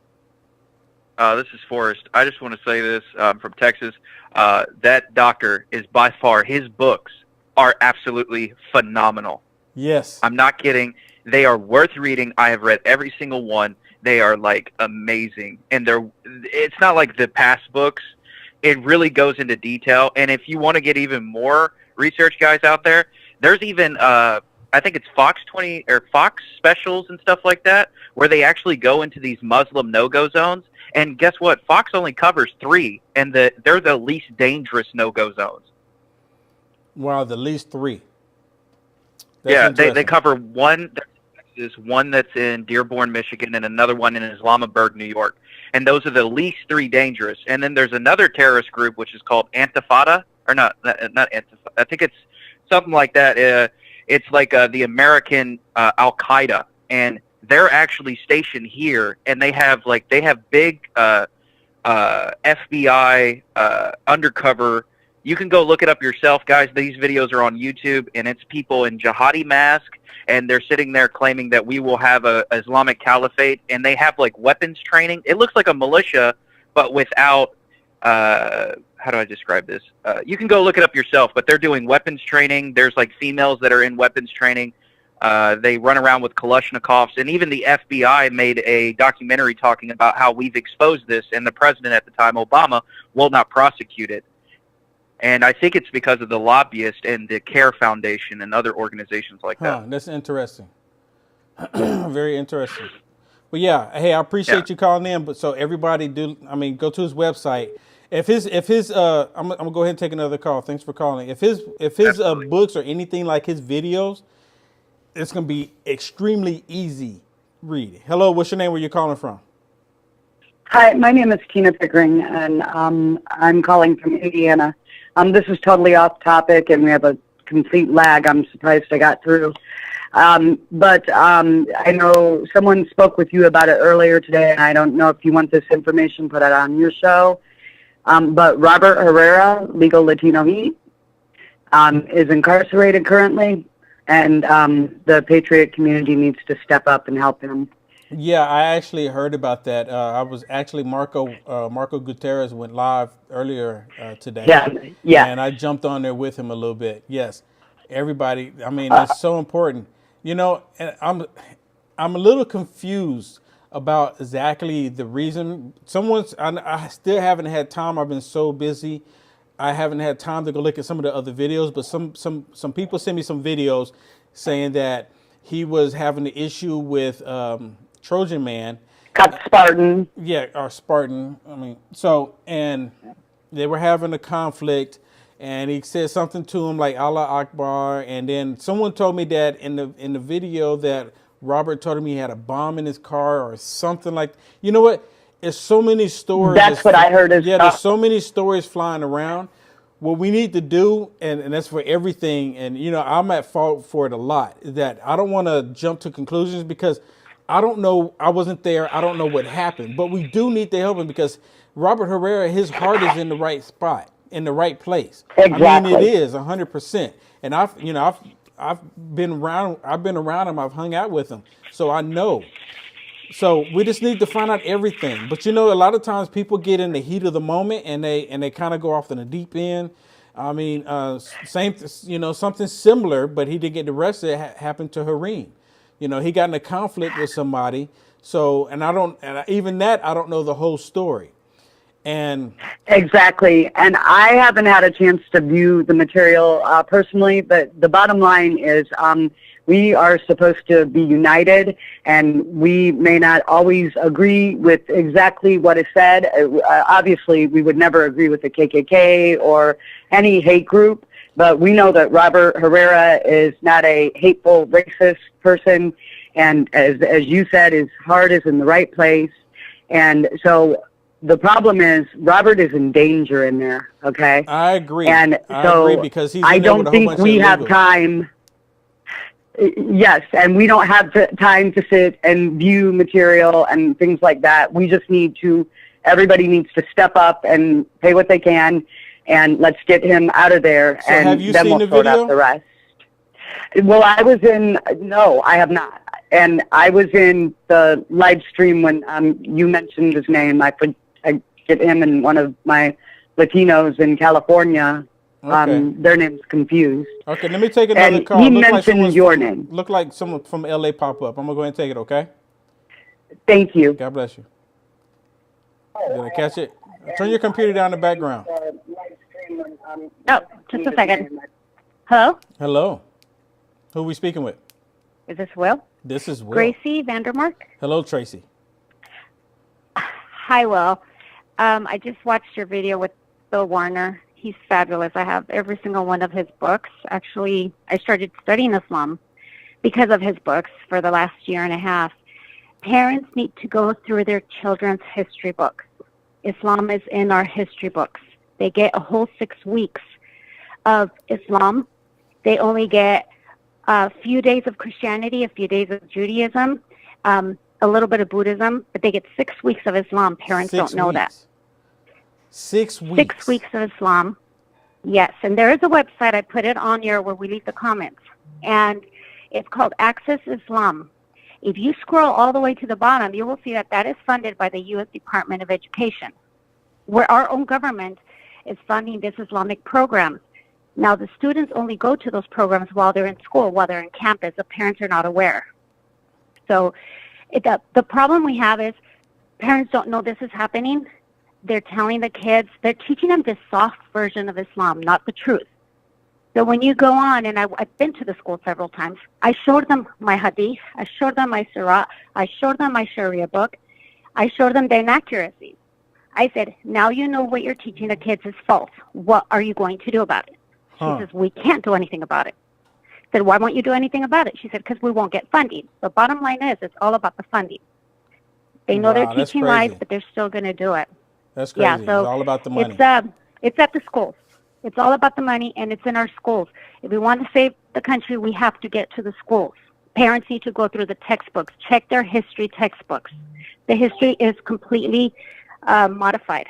This is Forrest. I just want to say this from Texas. That doctor is by far, his books are absolutely phenomenal. Yes. I'm not kidding. They are worth reading. I have read every single one. They are like amazing. And it's not like the past books. It really goes into detail. And if you want to get even more research guys out there, there's even I think it's Fox 20 or Fox specials and stuff like that, where they actually go into these Muslim no-go zones. And guess what? Fox only covers 3, and they're the least dangerous no-go zones. Wow, the least 3. Yeah, they cover one. There's one that's in Dearborn, Michigan, and another one in Islamabad, New York. And those are the least 3 dangerous. And then there's another terrorist group which is called Antifada, or not Antifada. I think it's something like that. It's like the American Al Qaeda, and they're actually stationed here, and they have big FBI undercover. You can go look it up yourself, guys. These videos are on YouTube, and it's people in jihadi mask, and they're sitting there claiming that we will have a Islamic caliphate, and they have like weapons training. It looks like a militia, but without how do I describe this? You can go look it up yourself, but they're doing weapons training. There's like females that are in weapons training. They run around with Kalashnikovs, and even the FBI made a documentary talking about how we've exposed this, and the president at the time, Obama, will not prosecute it. And I think it's because of the lobbyist and the Clare Foundation and other organizations like that. That's interesting. Very interesting. Well, yeah. Hey, I appreciate you calling in. But so everybody go to his website. If his I'm gonna go ahead and take another call. Thanks for calling. If his books or anything like his videos, it's gonna be extremely easy read. Hello, what's your name? Where you calling from? Hi, my name is Tina Pickering, and I'm calling from Indiana. This is totally off topic, and we have a complete lag. I'm surprised I got through. But I know someone spoke with you about it earlier today, and I don't know if you want this information put out on your show. But Robert Herrera, legal Latino Heat, is incarcerated currently, and the Patriot community needs to step up and help him. Yeah, I actually heard about that. I was actually Marco Gutierrez went live earlier today. Yeah. And I jumped on there with him a little bit. Yes, everybody. I mean, it's so important. And I'm a little confused about exactly the reason. I still haven't had time. I've been so busy. I haven't had time to go look at some of the other videos. But some people sent me some videos saying that he was having an issue with Trojan Man. Spartan. Yeah, or Spartan. And they were having a conflict, and he said something to him like Allah Akbar, and then someone told me that in the video that Robert told him he had a bomb in his car or something like. You know what? There's so many stories. That's what I heard. There's so many stories flying around. what we need to do, and that's for everything, and I'm at fault for it a lot, is that I don't want to jump to conclusions because I don't know, I wasn't there, I don't know what happened, but we do need to help him because Robert Herrera, his heart is in the right spot, in the right place. Exactly. I mean, it is 100%. And I've been around him, I've hung out with him, so I know. So we just need to find out everything. But a lot of times people get in the heat of the moment and they kind of go off in the deep end. I mean, something similar, but he didn't get arrested. Happened to Hareem. He got in a conflict with somebody. So, and I don't know the whole story. And exactly. And I haven't had a chance to view the material personally, but the bottom line is we are supposed to be united, and we may not always agree with exactly what is said. Obviously, we would never agree with the KKK or any hate group, but we know that Robert Herrera is not a hateful, racist person, and as you said, his heart is in the right place. And so the problem is Robert is in danger in there, okay? I agree. And I agree because he's I in there don't with a whole think bunch we of have illegals. time. Yes, and we don't have time to sit and view material and things like that. We just need to, everybody needs to step up and pay what they can, and let's get him out of there, So and have you then seen we'll the sort video? out the rest. Well, no, I have not. And I was in the live stream when you mentioned his name. I get him and one of my Latinos in California. Okay. Their name's confused. Okay, let me take another And call. he Look like mentioned someone's your from- name. Look like someone from LA pop up. I'm gonna go ahead and take it, okay? Thank you. God bless you. Did I catch it? Turn your computer down in the background. Oh, just a second. Hello? Hello. Who are we speaking with? Is this Will? This is Will. Gracie Vandermark? Hello, Tracy. Hi, Will. I just watched your video with Bill Warner. He's fabulous. I have every single one of his books. Actually, I started studying Islam because of his books for the last year and a half. Parents need to go through their children's history books. Islam is in our history books. They get a whole 6 weeks of Islam. They only get a few days of Christianity, a few days of Judaism, a little bit of Buddhism, but they get 6 weeks of Islam. Parents don't know that. 6 weeks. 6 weeks of Islam. Yes, and there is a website. I put it on here where we leave the comments, and it's called Access Islam. If you scroll all the way to the bottom, you will see that that is funded by the U.S. Department of Education, where our own government is funding this Islamic program. Now, the students only go to those programs while they're in school, while they're in campus. The parents are not aware. So the problem we have is parents don't know this is happening. They're telling the kids, they're teaching them this soft version of Islam, not the truth. So when you go on, and I've been to the school several times, I showed them my hadith, I showed them my surah, I showed them my Sharia book, I showed them the inaccuracies. I said, now you know what you're teaching the kids is false. What are you going to do about it? She says, we can't do anything about it. I said, why won't you do anything about it? She said, because we won't get funding. The bottom line is, it's all about the funding. They know they're teaching lies, but they're still going to do it. That's crazy. Yeah, so it's all about the money. It's at the schools. It's all about the money, and it's in our schools. If we want to save the country, we have to get to the schools. Parents need to go through the textbooks, check their history textbooks. The history is completely modified.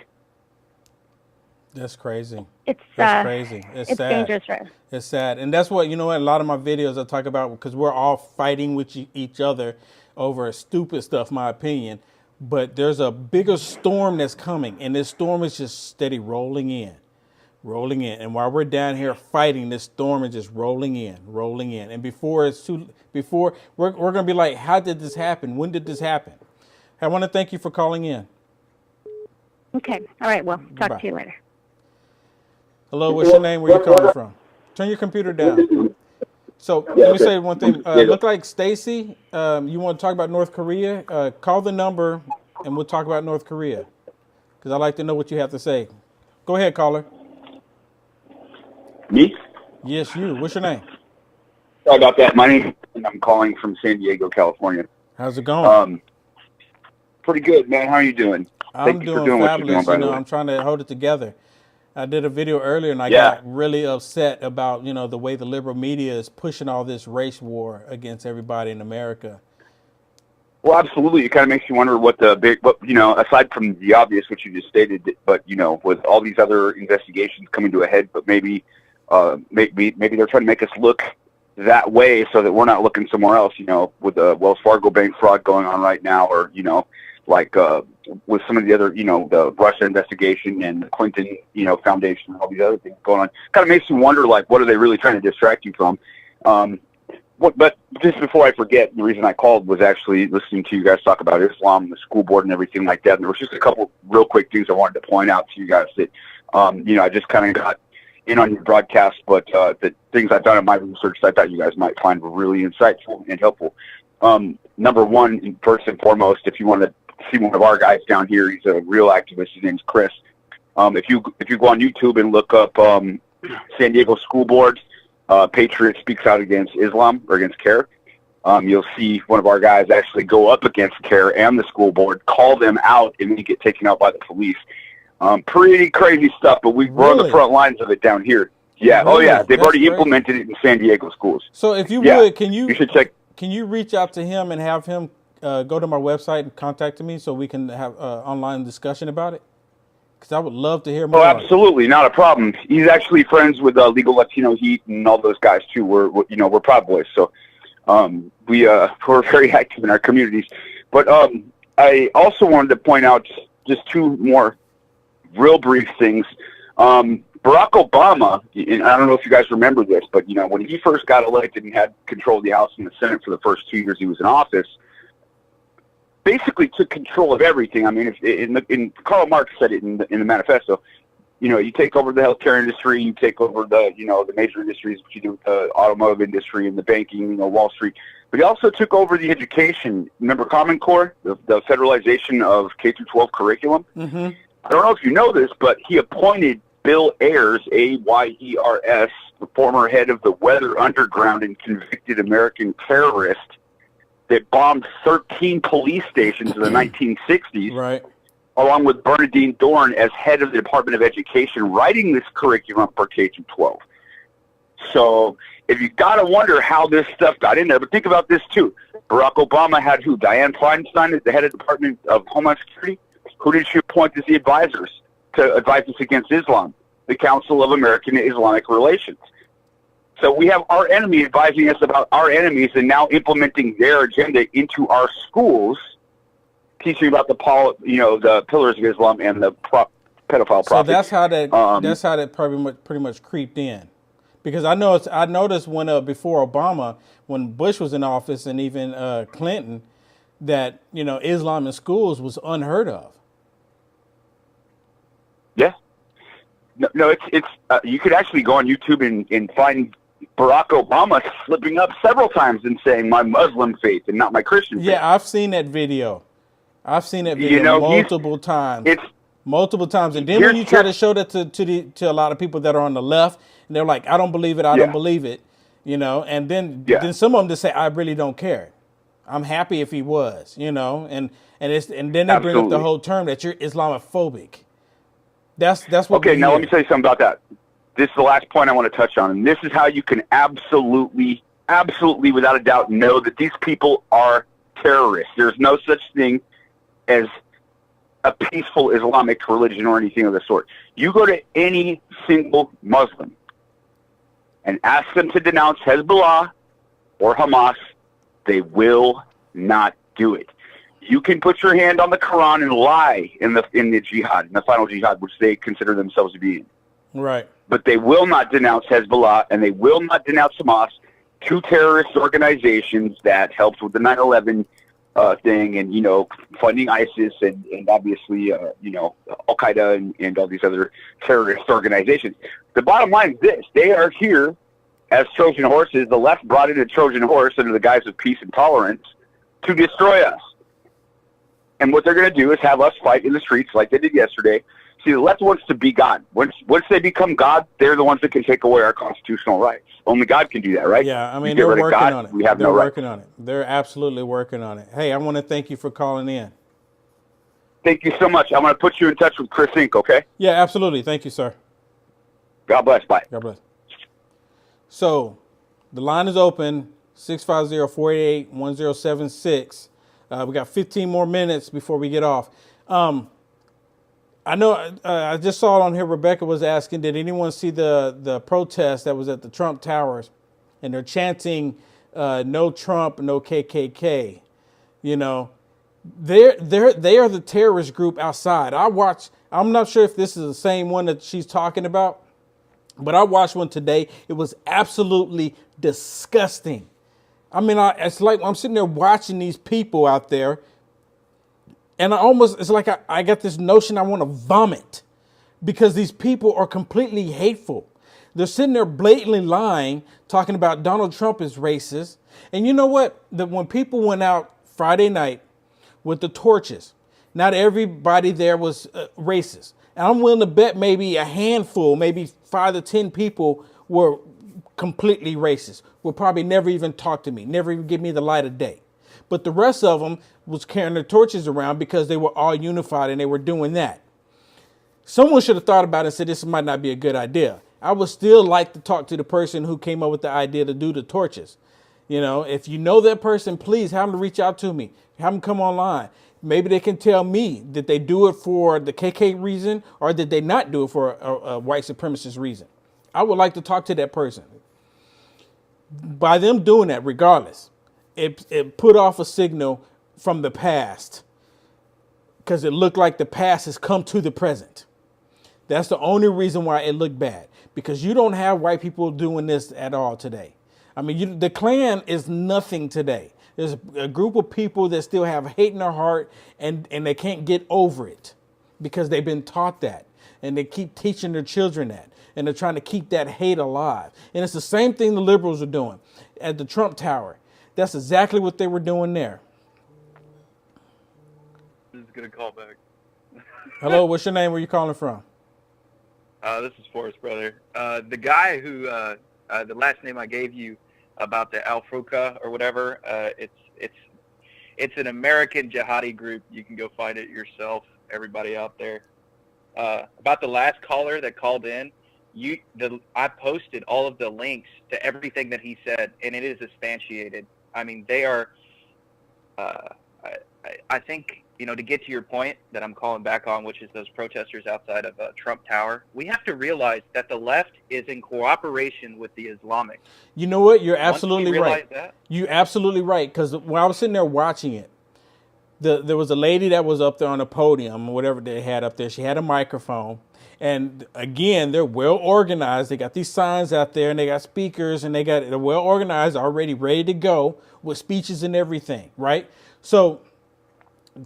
That's crazy. It's crazy. It's sad. dangerous, right? It's sad. And that's what, a lot of my videos I talk about, because we're all fighting with each other over stupid stuff, my opinion. But there's a bigger storm that's coming, and this storm is just steady rolling in. And while we're down here fighting, this storm is just rolling in. And before we're going to be like, how did this happen? When did this happen? I want to thank you for calling in. Okay. All right. Well, talk Bye. to you later. Hello, what's your name? Where you calling from? Turn your computer down. So let me say one thing. Look like Stacy, you want to talk about North Korea? Call the number and we'll talk about North Korea, because I'd like to know what you have to say. Go ahead, caller. Me? Yes, you. What's your name? Sorry about that. My name, and I'm calling from San Diego, California. How's it going? Pretty good, man. How are you doing? I'm doing fabulous. I'm trying to hold it together. I did a video earlier, and I Yeah. got really upset about the way the liberal media is pushing all this race war against everybody in America. Well, absolutely. It kind of makes you wonder what aside from the obvious, which you just stated, but with all these other investigations coming to a head, but maybe they're trying to make us look that way so that we're not looking somewhere else. With the Wells Fargo bank fraud going on right now, or with some of the other, the Russia investigation and the Clinton, Foundation, and all these other things going on. Kind of makes you wonder, what are they really trying to distract you from? But just before I forget, the reason I called was actually listening to you guys talk about Islam, the school board, and everything like that. And there was just a couple real quick things I wanted to point out to you guys that, I just kind of got in on your broadcast, but the things I've done in my research that I thought you guys might find were really insightful and helpful. Number one, first and foremost, if you want to see one of our guys down here, he's a real activist. His name's Chris. If you go on YouTube and look up San Diego School Board, Patriot speaks out against Islam or against Clare, you'll see one of our guys actually go up against Clare and the school board, call them out, and then get taken out by the police. Pretty crazy stuff, but we're on the front lines of it down here. Yeah. Really? Oh, yeah. They've already implemented it in San Diego schools. So if you would, you should check. Can you reach out to him and have him go to my website and contact me so we can have online discussion about it? Because I would love to hear more. Oh, absolutely, not a problem. He's actually friends with Legal Latino Heat and all those guys too. We're Proud Boys, so we're very active in our communities. But I also wanted to point out just two more real brief things. Barack Obama, and I don't know if you guys remember this, but when he first got elected and had control of the House and the Senate for the first 2 years he was in office, basically took control of everything. I mean, in Karl Marx said it in the manifesto. You take over the healthcare industry, you take over the major industries, what you do with the automotive industry and the banking, Wall Street. But he also took over the education. Remember Common Core, the federalization of K-12 curriculum? Mm-hmm. I don't know if you know this, but he appointed Bill Ayers, Ayers, the former head of the Weather Underground and convicted American terrorist that bombed 13 police stations in the 1960s, right, along with Bernadine Dorn as head of the Department of Education, writing this curriculum for K-12. So if you got to wonder how this stuff got in there, but think about this too. Barack Obama had who? Dianne Feinstein as the head of the Department of Homeland Security. Who did she appoint as the advisors to advise us against Islam? The Council of American Islamic Relations. So we have our enemy advising us about our enemies and now implementing their agenda into our schools, teaching about the pillars of Islam and the pedophile prophet. So that's how that pretty much creeped in, because I noticed when before Obama, when Bush was in office, and even Clinton, that Islam in schools was unheard of. Yeah. No, it's you could actually go on YouTube and find Barack Obama slipping up several times and saying my Muslim faith and not my Christian faith. Yeah, I've seen that video. Multiple times. Multiple times. And then when you try to show that to a lot of people that are on the left, and they're like, I don't believe it, I don't believe it, and then some of them just say, I really don't care. I'm happy if he was, and then they bring up the whole term that you're Islamophobic. That's what. Okay, now let me tell you something about that. This is the last point I want to touch on, and this is how you can absolutely, without a doubt, know that these people are terrorists. There's no such thing as a peaceful Islamic religion or anything of the sort. You go to any single Muslim and ask them to denounce Hezbollah or Hamas, they will not do it. You can put your hand on the Quran and lie in the jihad, in the final jihad, which they consider themselves to be in. Right. But they will not denounce Hezbollah, and they will not denounce Hamas, two terrorist organizations that helped with the 9/11 thing, and funding ISIS, and obviously Al Qaeda and all these other terrorist organizations. The bottom line is this: they are here as Trojan horses. The left brought in a Trojan horse under the guise of peace and tolerance to destroy us. And what they're going to do is have us fight in the streets like they did yesterday. See, the left wants to be God. Once they become God, they're the ones that can take away our constitutional rights. Only God can do that, right? Yeah, I mean, they're working on it. They're working on it. They're absolutely working on it. Hey, I want to thank you for calling in. Thank you so much. I'm going to put you in touch with Chris Inc., okay? Yeah, absolutely. Thank you, sir. God bless. Bye. God bless. So the line is open, 650-488-1076. We got 15 more minutes before we get off. I know I just saw it on here. Rebecca was asking, did anyone see the protest that was at the Trump Towers? And they're chanting, no Trump, no KKK. You know, they are the terrorist group outside. I'm not sure if this is the same one that she's talking about, but I watched one today. It was absolutely disgusting. I mean, it's like I'm sitting there watching these people out there, and it's like I got this notion I want to vomit because these people are completely hateful. They're sitting there blatantly lying, talking about Donald Trump is racist. And you know what? When people went out Friday night with the torches, not everybody there was racist. And I'm willing to bet maybe a handful, maybe 5 to 10 people were completely racist, would probably never even talk to me, never even give me the light of day. But the rest of them was carrying their torches around because they were all unified and they were doing that. Someone should have thought about it and said, this might not be a good idea. I would still like to talk to the person who came up with the idea to do the torches. You know, if you know that person, please have them reach out to me. Have them come online. Maybe they can tell me, did they do it for the KK reason or did they not do it for a white supremacist reason? I would like to talk to that person. By them doing that, regardless, it put off a signal from the past because it looked like the past has come to the present. That's the only reason why it looked bad, because you don't have white people doing this at all today. I mean, the Klan is nothing today. There's a group of people that still have hate in their heart and they can't get over it because they've been taught that and they keep teaching their children that and they're trying to keep that hate alive. And it's the same thing the liberals are doing at the Trump Tower. That's exactly what they were doing there. This is going to call back. Hello, what's your name? Where are you calling from? This is Forrest, brother. The guy who, the last name I gave you about the Al-Fruqa or whatever, it's an American jihadi group. You can go find it yourself, everybody out there. About the last caller that called in, I posted all of the links to everything that he said, and it is substantiated. I mean, they are, I think, you know, to get to your point that I'm calling back on, which is those protesters outside of Trump Tower, we have to realize that the left is in cooperation with the Islamic. You know what? You're absolutely right. That, you're absolutely right. Because when I was sitting there watching it, there was a lady that was up there on the podium, whatever they had up there. She had a microphone. And again, they're well organized. They got these signs out there and they got speakers and they're well organized, already ready to go with speeches and everything. Right. So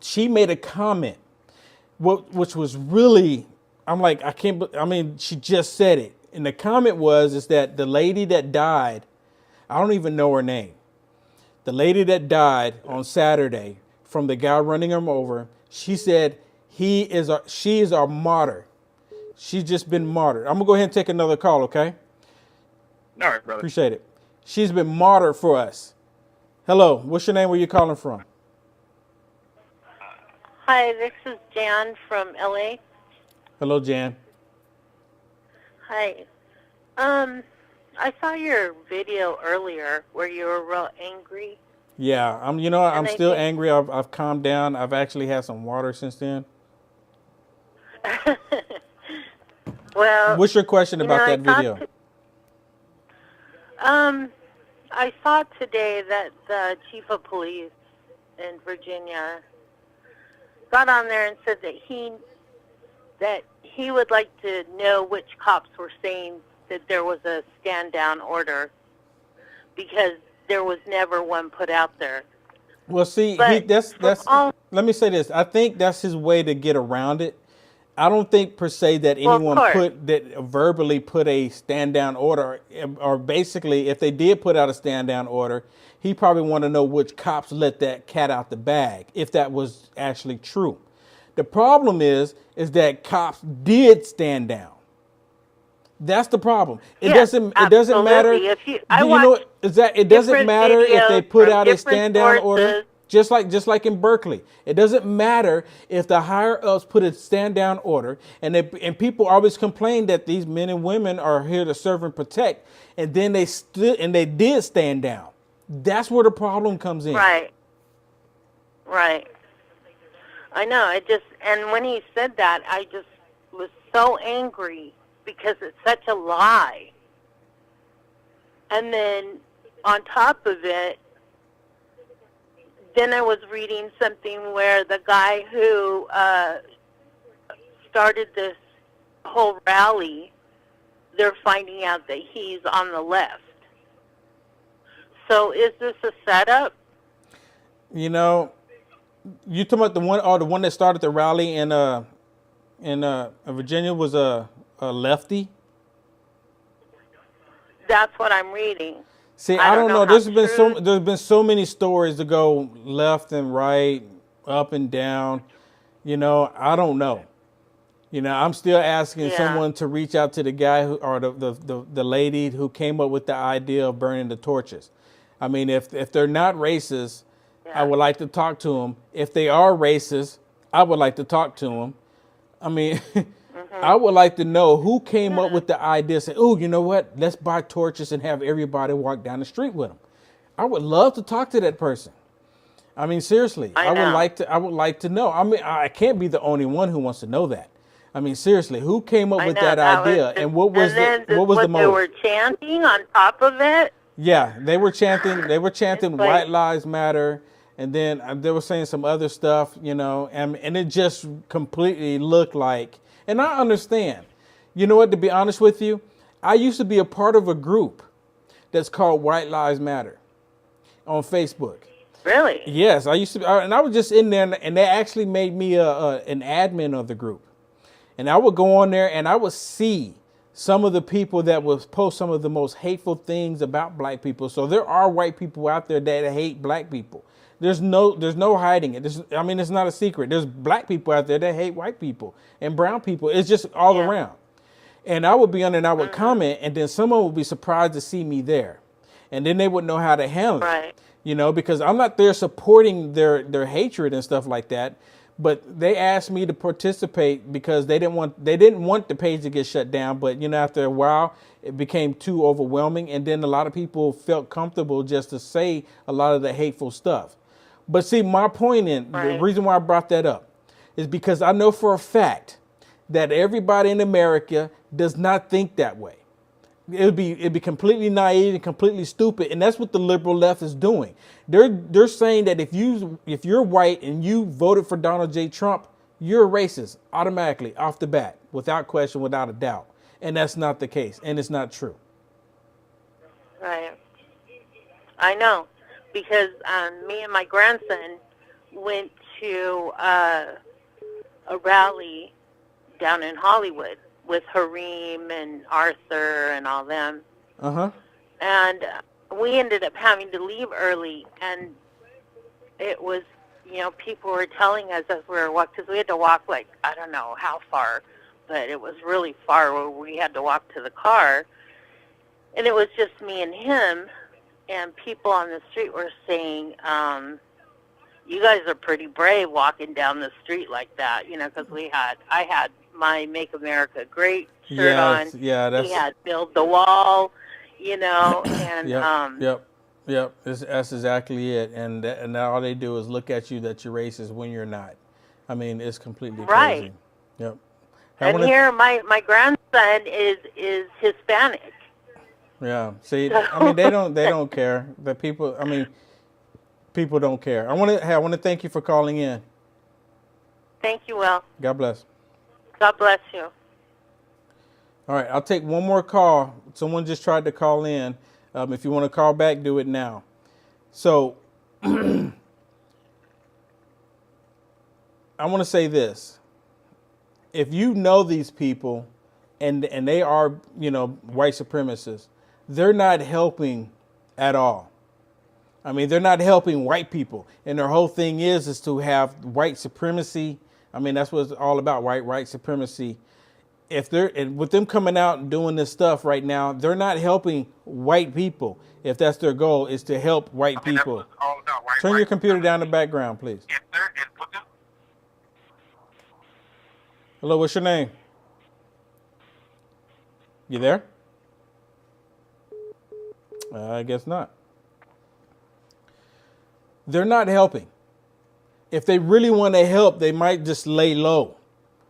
she made a comment, which was really, I'm like, she just said it. And the comment is that the lady that died, I don't even know her name. The lady that died on Saturday from the guy running him over, she said she is our martyr. She's just been martyred. I'm going to go ahead and take another call, okay? All right, brother. Appreciate it. She's been martyred for us. Hello, what's your name? Where you calling from? Hi, this is Jan from LA. Hello, Jan. Hi. I saw your video earlier where you were real angry. Yeah, I'm still angry. I've calmed down. I've actually had some water since then. Well, what's your question about that video? I saw today that the chief of police in Virginia got on there and said that he would like to know which cops were saying that there was a stand down order because there was never one put out there. Well, see, let me say this. I think that's his way to get around it. I don't think per se that anyone verbally put a stand down order, or basically if they did put out a stand down order, he probably want to know which cops let that cat out the bag, if that was actually true. The problem is that cops did stand down. That's the problem. It doesn't matter. It doesn't matter if they put out a stand down order. Just like in Berkeley, it doesn't matter if the higher ups put a stand down order, and people always complain that these men and women are here to serve and protect, and then they stood and they did stand down. That's where the problem comes in. Right. I know. And when he said that, I just was so angry because it's such a lie. And then on top of it, then I was reading something where the guy who started this whole rally, they're finding out that he's on the left. So is this a setup? You know, you talking about the one that started the rally in Virginia was a lefty. That's what I'm reading. See, I don't know. There's been so many stories to go left and right, up and down. You know, I don't know. You know, I'm still asking someone to reach out to the guy or the lady who came up with the idea of burning the torches. I mean, if they're not racist, I would like to talk to them. If they are racist, I would like to talk to them. I mean, I would like to know who came up with the idea, saying, "Oh, you know what? Let's buy torches and have everybody walk down the street with them." I would love to talk to that person. I mean, seriously, I would like to know. I mean, I can't be the only one who wants to know that. I mean, seriously, who came up with that idea, and what was the motive? They were chanting on top of it. Yeah, they were chanting. They were chanting "White Lives Matter," and then they were saying some other stuff, you know, and it just completely looked like. And I understand. You know what? To be honest with you, I used to be a part of a group that's called White Lives Matter on Facebook. Really? Yes, I used to, and I was just in there, and they actually made me an admin of the group. And I would go on there, and I would see some of the people that would post some of the most hateful things about black people. So there are white people out there that hate black people. There's no hiding it. I mean, it's not a secret. There's black people out there that hate white people and brown people. It's just all around. And I would be on there and I would comment, and then someone would be surprised to see me there. And then they would know how to handle it. You know, because I'm not there supporting their hatred and stuff like that. But they asked me to participate because they didn't want the page to get shut down. But, you know, after a while, it became too overwhelming. And then a lot of people felt comfortable just to say a lot of the hateful stuff. But see, my point the reason why I brought that up is because I know for a fact that everybody in America does not think that way. It'd be completely naive and completely stupid, and that's what the liberal left is doing. They're saying that if you're white and you voted for Donald J. Trump, you're a racist automatically off the bat, without question, without a doubt. And that's not the case, and it's not true. Right. I know, because me and my grandson went to a rally down in Hollywood with Hareem and Arthur and all them. And we ended up having to leave early, and it was, you know, people were telling us as we were walking, because we had to walk like, I don't know how far, but it was really far where we had to walk to the car. And it was just me and him, and people on the street were saying, you guys are pretty brave walking down the street like that, you know, because I had my Make America Great shirt on. Yeah, he had Build the Wall, you know, and Yep. That's exactly it. And all they do is look at you that you're racist when you're not. I mean, it's completely crazy. Yep. And here, my grandson is Hispanic. Yeah. See, I mean, they don't care. The people. I mean, people don't care. I want to thank you for calling in. Thank you, Will. God bless. God bless you. All right, I'll take one more call. Someone just tried to call in. If you want to call back, do it now. So I want to say this. If you know these people and they are, you know, white supremacists, they're not helping at all. I mean, they're not helping white people. And their whole thing is to have white supremacy. I mean, that's what it's all about, white supremacy. With them coming out and doing this stuff right now, they're not helping white people. If that's their goal, is to help white people. That's what it's all about, white Turn your computer down in the background, please. Yes, sir. And what's up? Hello, what's your name? You there? I guess not. They're not helping. If they really want to help, they might just lay low.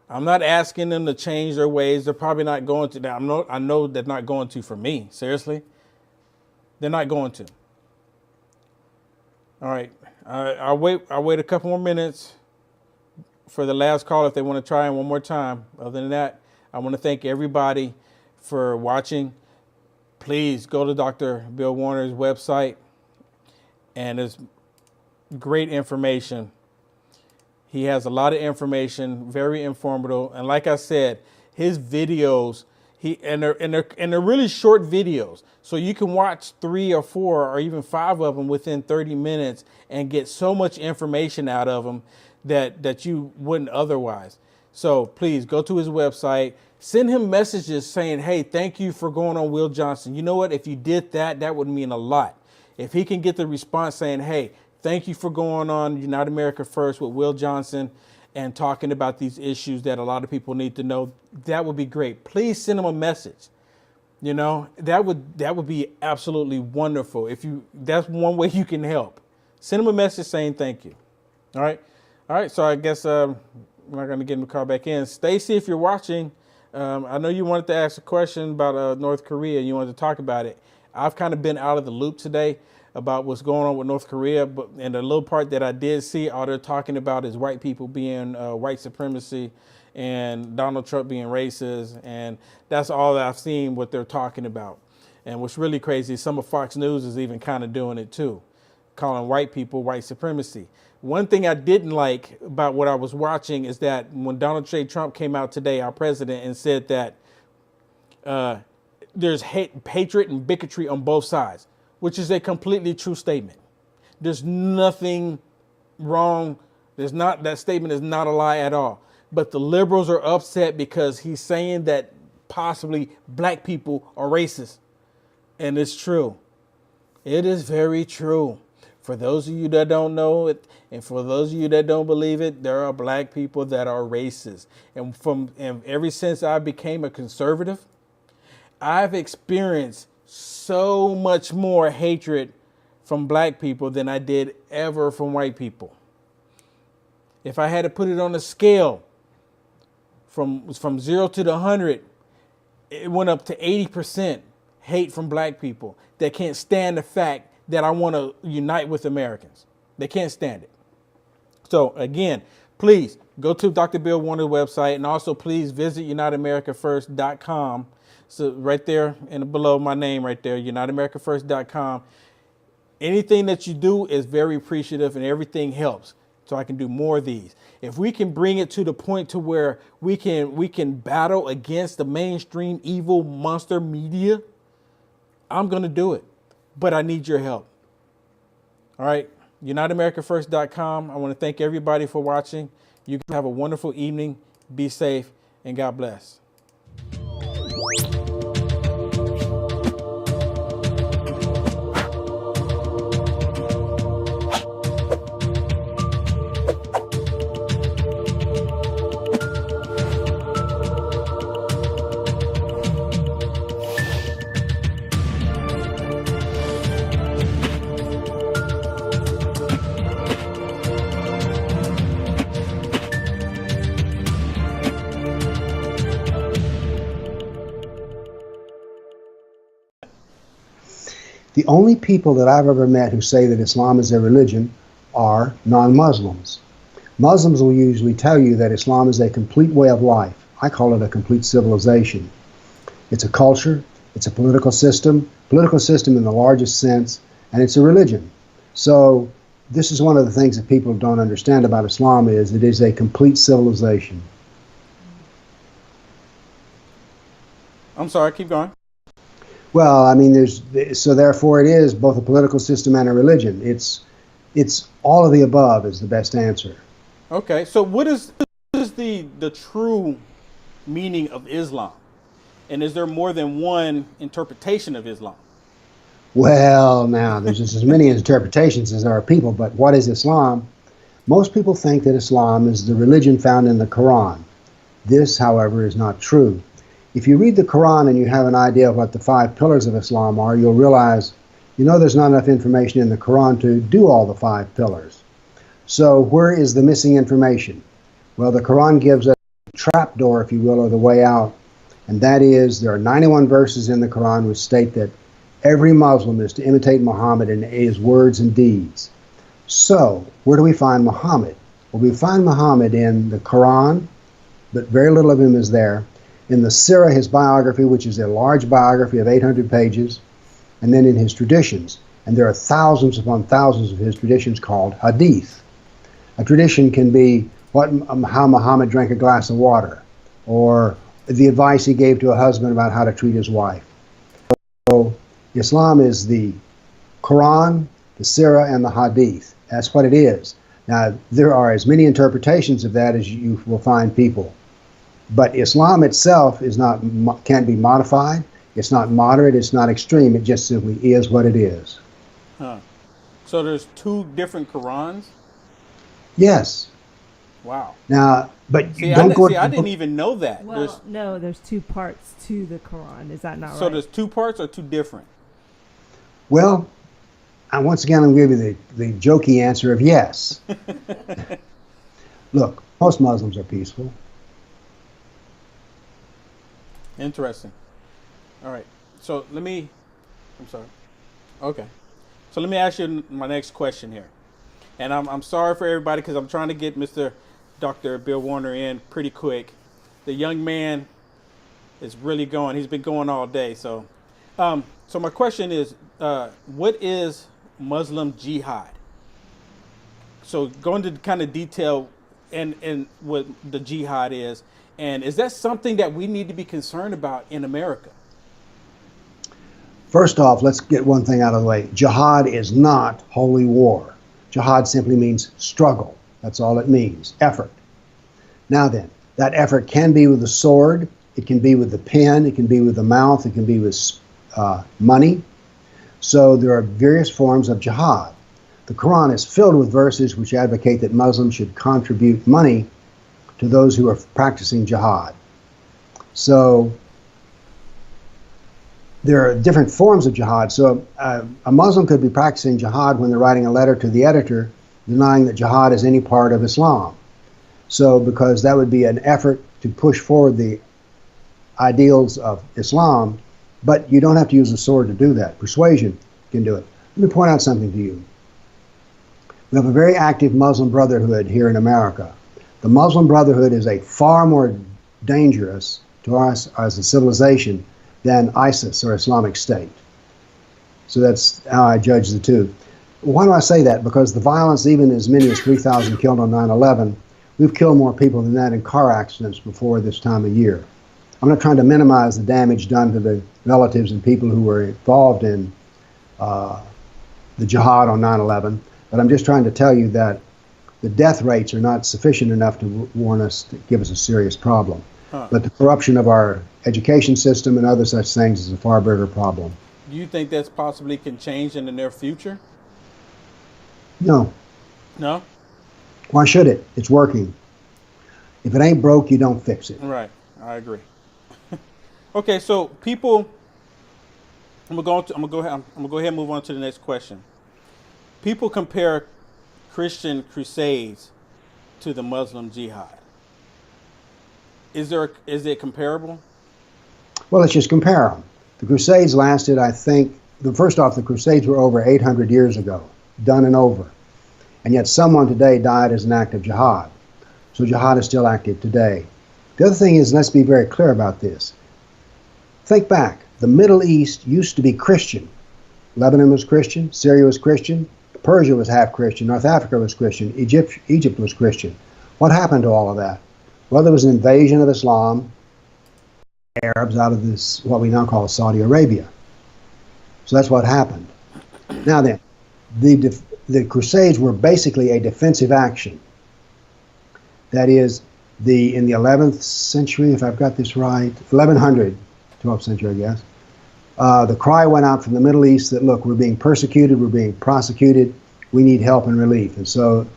I'm not asking them to change their ways. They're probably not going to. I know they're not going to for me. Seriously. They're not going to. All right. I'll wait a couple more minutes for the last call if they want to try it one more time. Other than that, I want to thank everybody for watching. Please go to Dr. Bill Warner's website, and there's great information. He has a lot of information, very informative. And like I said, his videos, they're really short videos. So you can watch 3 or 4 or even 5 of them within 30 minutes and get so much information out of them that you wouldn't otherwise. So please go to his website, send him messages saying, hey, thank you for going on Will Johnson. You know what? If you did that, that would mean a lot. If he can get the response saying, hey, thank you for going on United America First with Will Johnson and talking about these issues that a lot of people need to know, that would be great. Please send him a message. You know, that would be absolutely wonderful. That's one way you can help. Send him a message saying thank you. All right. So I guess I'm not going to get him to call back in. Stacy, if you're watching, I know you wanted to ask a question about North Korea. You wanted to talk about it. I've kind of been out of the loop today about what's going on with North Korea, but in the little part that I did see, all they're talking about is white people being white supremacy and Donald Trump being racist, and that's all that I've seen what they're talking about. And what's really crazy is some of Fox News is even kind of doing it too, calling white people white supremacy. One thing I didn't like about what I was watching is that when Donald J. Trump came out today, our president, and said that there's hatred and bigotry on both sides, which is a completely true statement. There's nothing wrong. That statement is not a lie at all. But the liberals are upset because he's saying that possibly black people are racist. And it's true. It is very true. For those of you that don't know it, and for those of you that don't believe it, there are black people that are racist. And ever since I became a conservative, I've experienced so much more hatred from black people than I did ever from white people. If I had to put it on a scale from 0 to the 100, it went up to 80% hate from black people that can't stand the fact that I want to unite with Americans. They can't stand it. So again, please go to Dr. Bill Warner's website, and also please visit UnitedAmericaFirst.com. So right there and below my name right there, UnitedAmericaFirst.com. Anything that you do is very appreciative, and everything helps. So I can do more of these. If we can bring it to the point to where we can battle against the mainstream evil monster media, I'm going to do it. But I need your help. All right. UnitedAmericaFirst.com. I want to thank everybody for watching. You can have a wonderful evening. Be safe, and God bless. The only people that I've ever met who say that Islam is a religion are non-Muslims. Muslims will usually tell you that Islam is a complete way of life. I call it a complete civilization. It's a culture, it's a political system in the largest sense, and it's a religion. So this is one of the things that people don't understand about Islam is it is a complete civilization. I'm sorry, keep going. Well, I mean, so therefore it is both a political system and a religion. It's all of the above is the best answer. Okay, so what is the true meaning of Islam? And is there more than one interpretation of Islam? Well, now, there's just as many interpretations as there are people, but what is Islam? Most people think that Islam is the religion found in the Quran. This, however, is not true. If you read the Quran and you have an idea of what the 5 pillars of Islam are, you'll realize, there's not enough information in the Quran to do all the 5 pillars. So where is the missing information? Well, the Quran gives us a trapdoor, if you will, or the way out, and that is there are 91 verses in the Quran which state that every Muslim is to imitate Muhammad in his words and deeds. So, where do we find Muhammad? Well, we find Muhammad in the Quran, but very little of him is there. In the Sirah, his biography, which is a large biography of 800 pages, and then in his traditions. And there are thousands upon thousands of his traditions called hadith. A tradition can be how Muhammad drank a glass of water, or the advice he gave to a husband about how to treat his wife. So Islam is the Quran, the Sirah, and the hadith. That's what it is. Now, there are as many interpretations of that as you will find people. But Islam itself can't be modified. It's not moderate. It's not extreme. It just simply is what it is. Huh. So there's 2 different Qurans? Yes. Wow. Now, but I didn't even know that. Well, no, there's 2 parts to the Quran. Is that not right? So there's 2 parts or 2 different? Well, once again, I'm going to give you the jokey answer of yes. Look, most Muslims are peaceful. Interesting. All right. So I'm sorry. Okay. So let me ask you my next question here. And I'm sorry for everybody because I'm trying to get Dr. Bill Warner in pretty quick. The young man is really going. He's been going all day. So my question is, what is Muslim jihad? So go into kind of detail and what the jihad is. And is that something that we need to be concerned about in America? First off, let's get one thing out of the way. Jihad is not holy war. Jihad simply means struggle. That's all it means, effort. Now then, that effort can be with the sword, it can be with the pen, it can be with the mouth, it can be with money. So there are various forms of jihad. The Quran is filled with verses which advocate that Muslims should contribute money to those who are practicing jihad. So there are different forms of jihad. So a Muslim could be practicing jihad when they're writing a letter to the editor denying that jihad is any part of Islam. So because that would be an effort to push forward the ideals of Islam, but you don't have to use a sword to do that. Persuasion can do it. Let me point out something to you. We have a very active Muslim Brotherhood here in America. The Muslim Brotherhood is a far more dangerous to us as a civilization than ISIS or Islamic State. So that's how I judge the two. Why do I say that? Because the violence, even as many as 3,000 killed on 9/11, we've killed more people than that in car accidents before this time of year. I'm not trying to minimize the damage done to the relatives and people who were involved in the jihad on 9/11, but I'm just trying to tell you that the death rates are not sufficient enough to warn us, to give us a serious problem. But the corruption of our education system and other such things is a far bigger problem. Do you think that's possibly can change in the near future? No. No? Why should it? It's working. If it ain't broke, you don't fix it. Right. I agree. Okay, so people, I'm gonna go ahead and move on to the next question. People compare Christian crusades to the Muslim jihad. Is it comparable? Well, let's just compare them. The Crusades lasted, I think, first off, the Crusades were over 800 years ago, done and over. And yet someone today died as an act of jihad. So jihad is still active today. The other thing is, let's be very clear about this. Think back. The Middle East used to be Christian. Lebanon was Christian, Syria was Christian, Persia was half Christian, North Africa was Christian, Egypt was Christian. What happened to all of that? Well, there was an invasion of Islam, Arabs out of this, what we now call Saudi Arabia. So that's what happened. Now then, the Crusades were basically a defensive action. That is, in the 11th century, if I've got this right, 1100, 12th century, I guess, The cry went out from the Middle East that, look, we're being persecuted, we're being prosecuted, we need help and relief. And so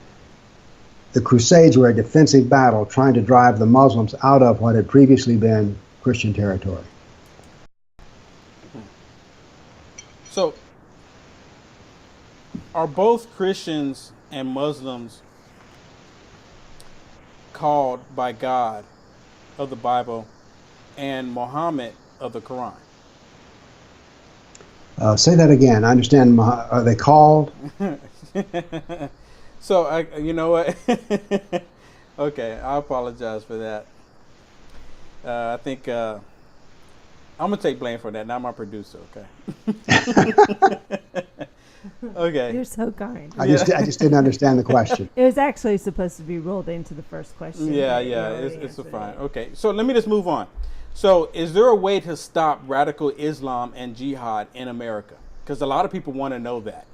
the Crusades were a defensive battle trying to drive the Muslims out of what had previously been Christian territory. So, are both Christians and Muslims called by God of the Bible and Muhammad of the Quran? Say that again. I understand. Are they called? So, you know what? Okay, I apologize for that. I think I'm going to take blame for that. Not my producer, okay? Okay. You're so kind. I just didn't understand the question. It was actually supposed to be rolled into the first question. Yeah, it's fine. Okay, so let me just move on. So, is there a way to stop radical Islam and jihad in America? Because a lot of people want to know that.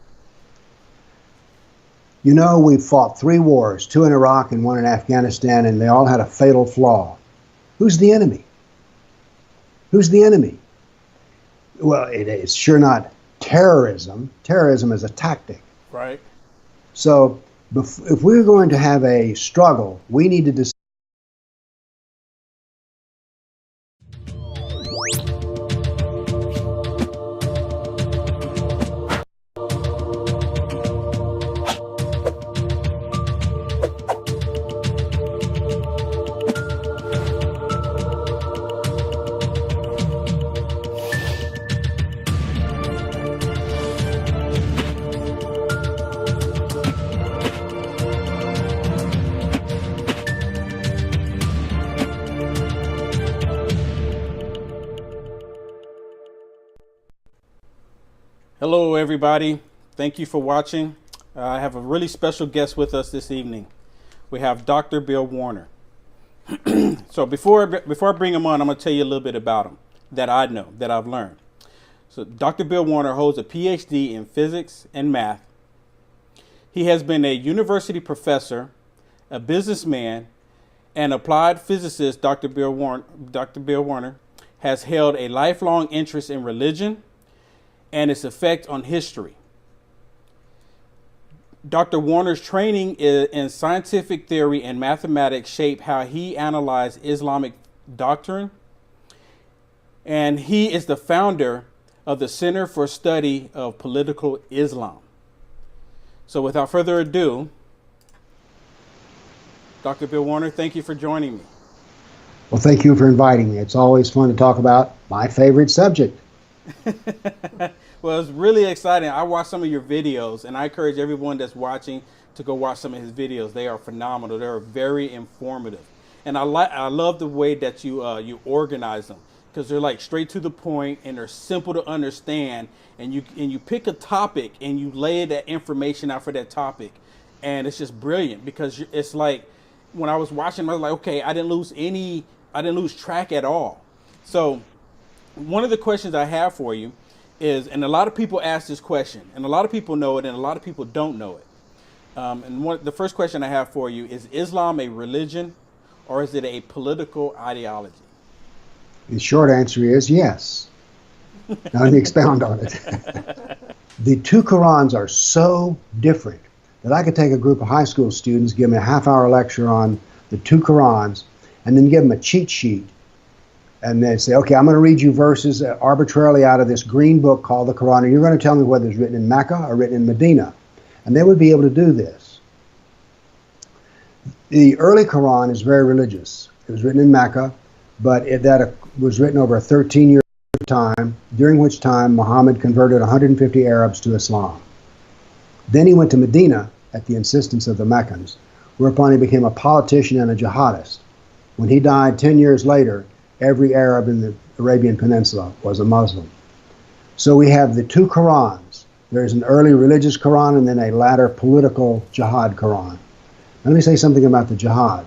You know, we've fought 3 wars, 2 in Iraq and 1 in Afghanistan, and they all had a fatal flaw. Who's the enemy? Who's the enemy? Well, it's sure not terrorism. Terrorism is a tactic. Right. So if we're going to have a struggle, we need to decide. Hello, everybody. Thank you for watching. I have a really special guest with us this evening. We have Dr. Bill Warner. So before I bring him on, I'm going to tell you a little bit about him that I know, that I've learned. So Dr. Bill Warner holds a PhD in physics and math. He has been a university professor, a businessman, and applied physicist. Dr. Bill Warner has held a lifelong interest in religion and its effect on history. Dr. Warner's training in scientific theory and mathematics shaped how he analyzed Islamic doctrine, and he is the founder of the Center for Study of Political Islam. So without further ado, Dr. Bill Warner, thank you for joining me. Well, thank you for inviting me. It's always fun to talk about my favorite subject. Well, it's really exciting. I watched some of your videos, and I encourage everyone that's watching to go watch some of his videos. They are phenomenal. They're very informative, and I love the way that you organize them, because they're like straight to the point and they're simple to understand. And you pick a topic and you lay that information out for that topic, and it's just brilliant, because it's like when I was watching, I was like, okay, I didn't lose track at all. So one of the questions I have for you is, and a lot of people ask this question, and a lot of people know it, and a lot of people don't know it. The first question I have for you is Islam a religion, or is it a political ideology? The short answer is yes. Now let me expound on it. The 2 Qurans are so different that I could take a group of high school students, give them a half-hour lecture on the 2 Qurans, and then give them a cheat sheet. And they say, okay, I'm going to read you verses arbitrarily out of this green book called the Quran, and you're going to tell me whether it's written in Mecca or written in Medina. And they would be able to do this. The early Quran is very religious. It was written in Mecca, but that was written over a 13-year time, during which time Muhammad converted 150 Arabs to Islam. Then he went to Medina at the insistence of the Meccans, whereupon he became a politician and a jihadist. When he died 10 years later, every Arab in the Arabian Peninsula was a Muslim. So we have the 2 Qurans. There's an early religious Quran and then a latter political jihad Quran. Let me say something about the jihad.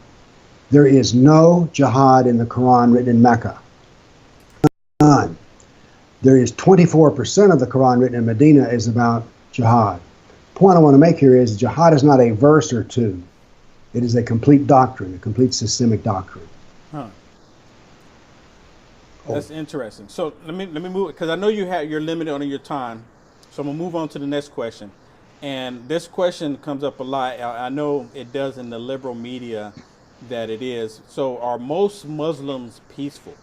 There is no jihad in the Quran written in Mecca. None. There is 24% of the Quran written in Medina is about jihad. The point I want to make here is jihad is not a verse or 2. It is a complete doctrine, a complete systemic doctrine. Huh. That's interesting. So let me move, because I know you're limited on your time. So I'm gonna move on to the next question. And this question comes up a lot. I know it does in the liberal media that it is. So are most Muslims peaceful?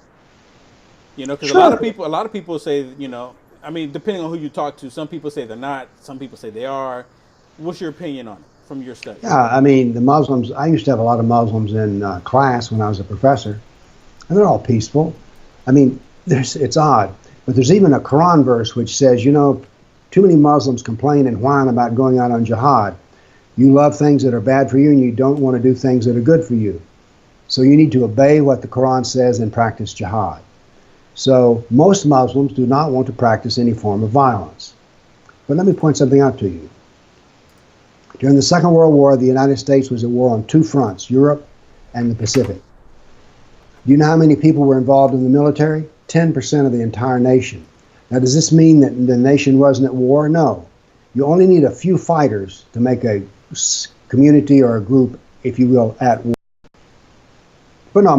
You know, because Sure. a lot of people say, you know, I mean, depending on who you talk to, some people say they're not, some people say they are. What's your opinion on it from your study? Yeah, I mean, the Muslims, I used to have a lot of Muslims in class when I was a professor, and they're all peaceful. I mean, it's odd, but there's even a Quran verse which says, you know, too many Muslims complain and whine about going out on jihad. You love things that are bad for you, and you don't want to do things that are good for you. So you need to obey what the Quran says and practice jihad. So most Muslims do not want to practice any form of violence. But let me point something out to you. During the Second World War, the United States was at war on two fronts, Europe and the Pacific. Do you know how many people were involved in the military? 10% of the entire nation. Now, does this mean that the nation wasn't at war? No. You only need a few fighters to make a community or a group, if you will, at war. But no,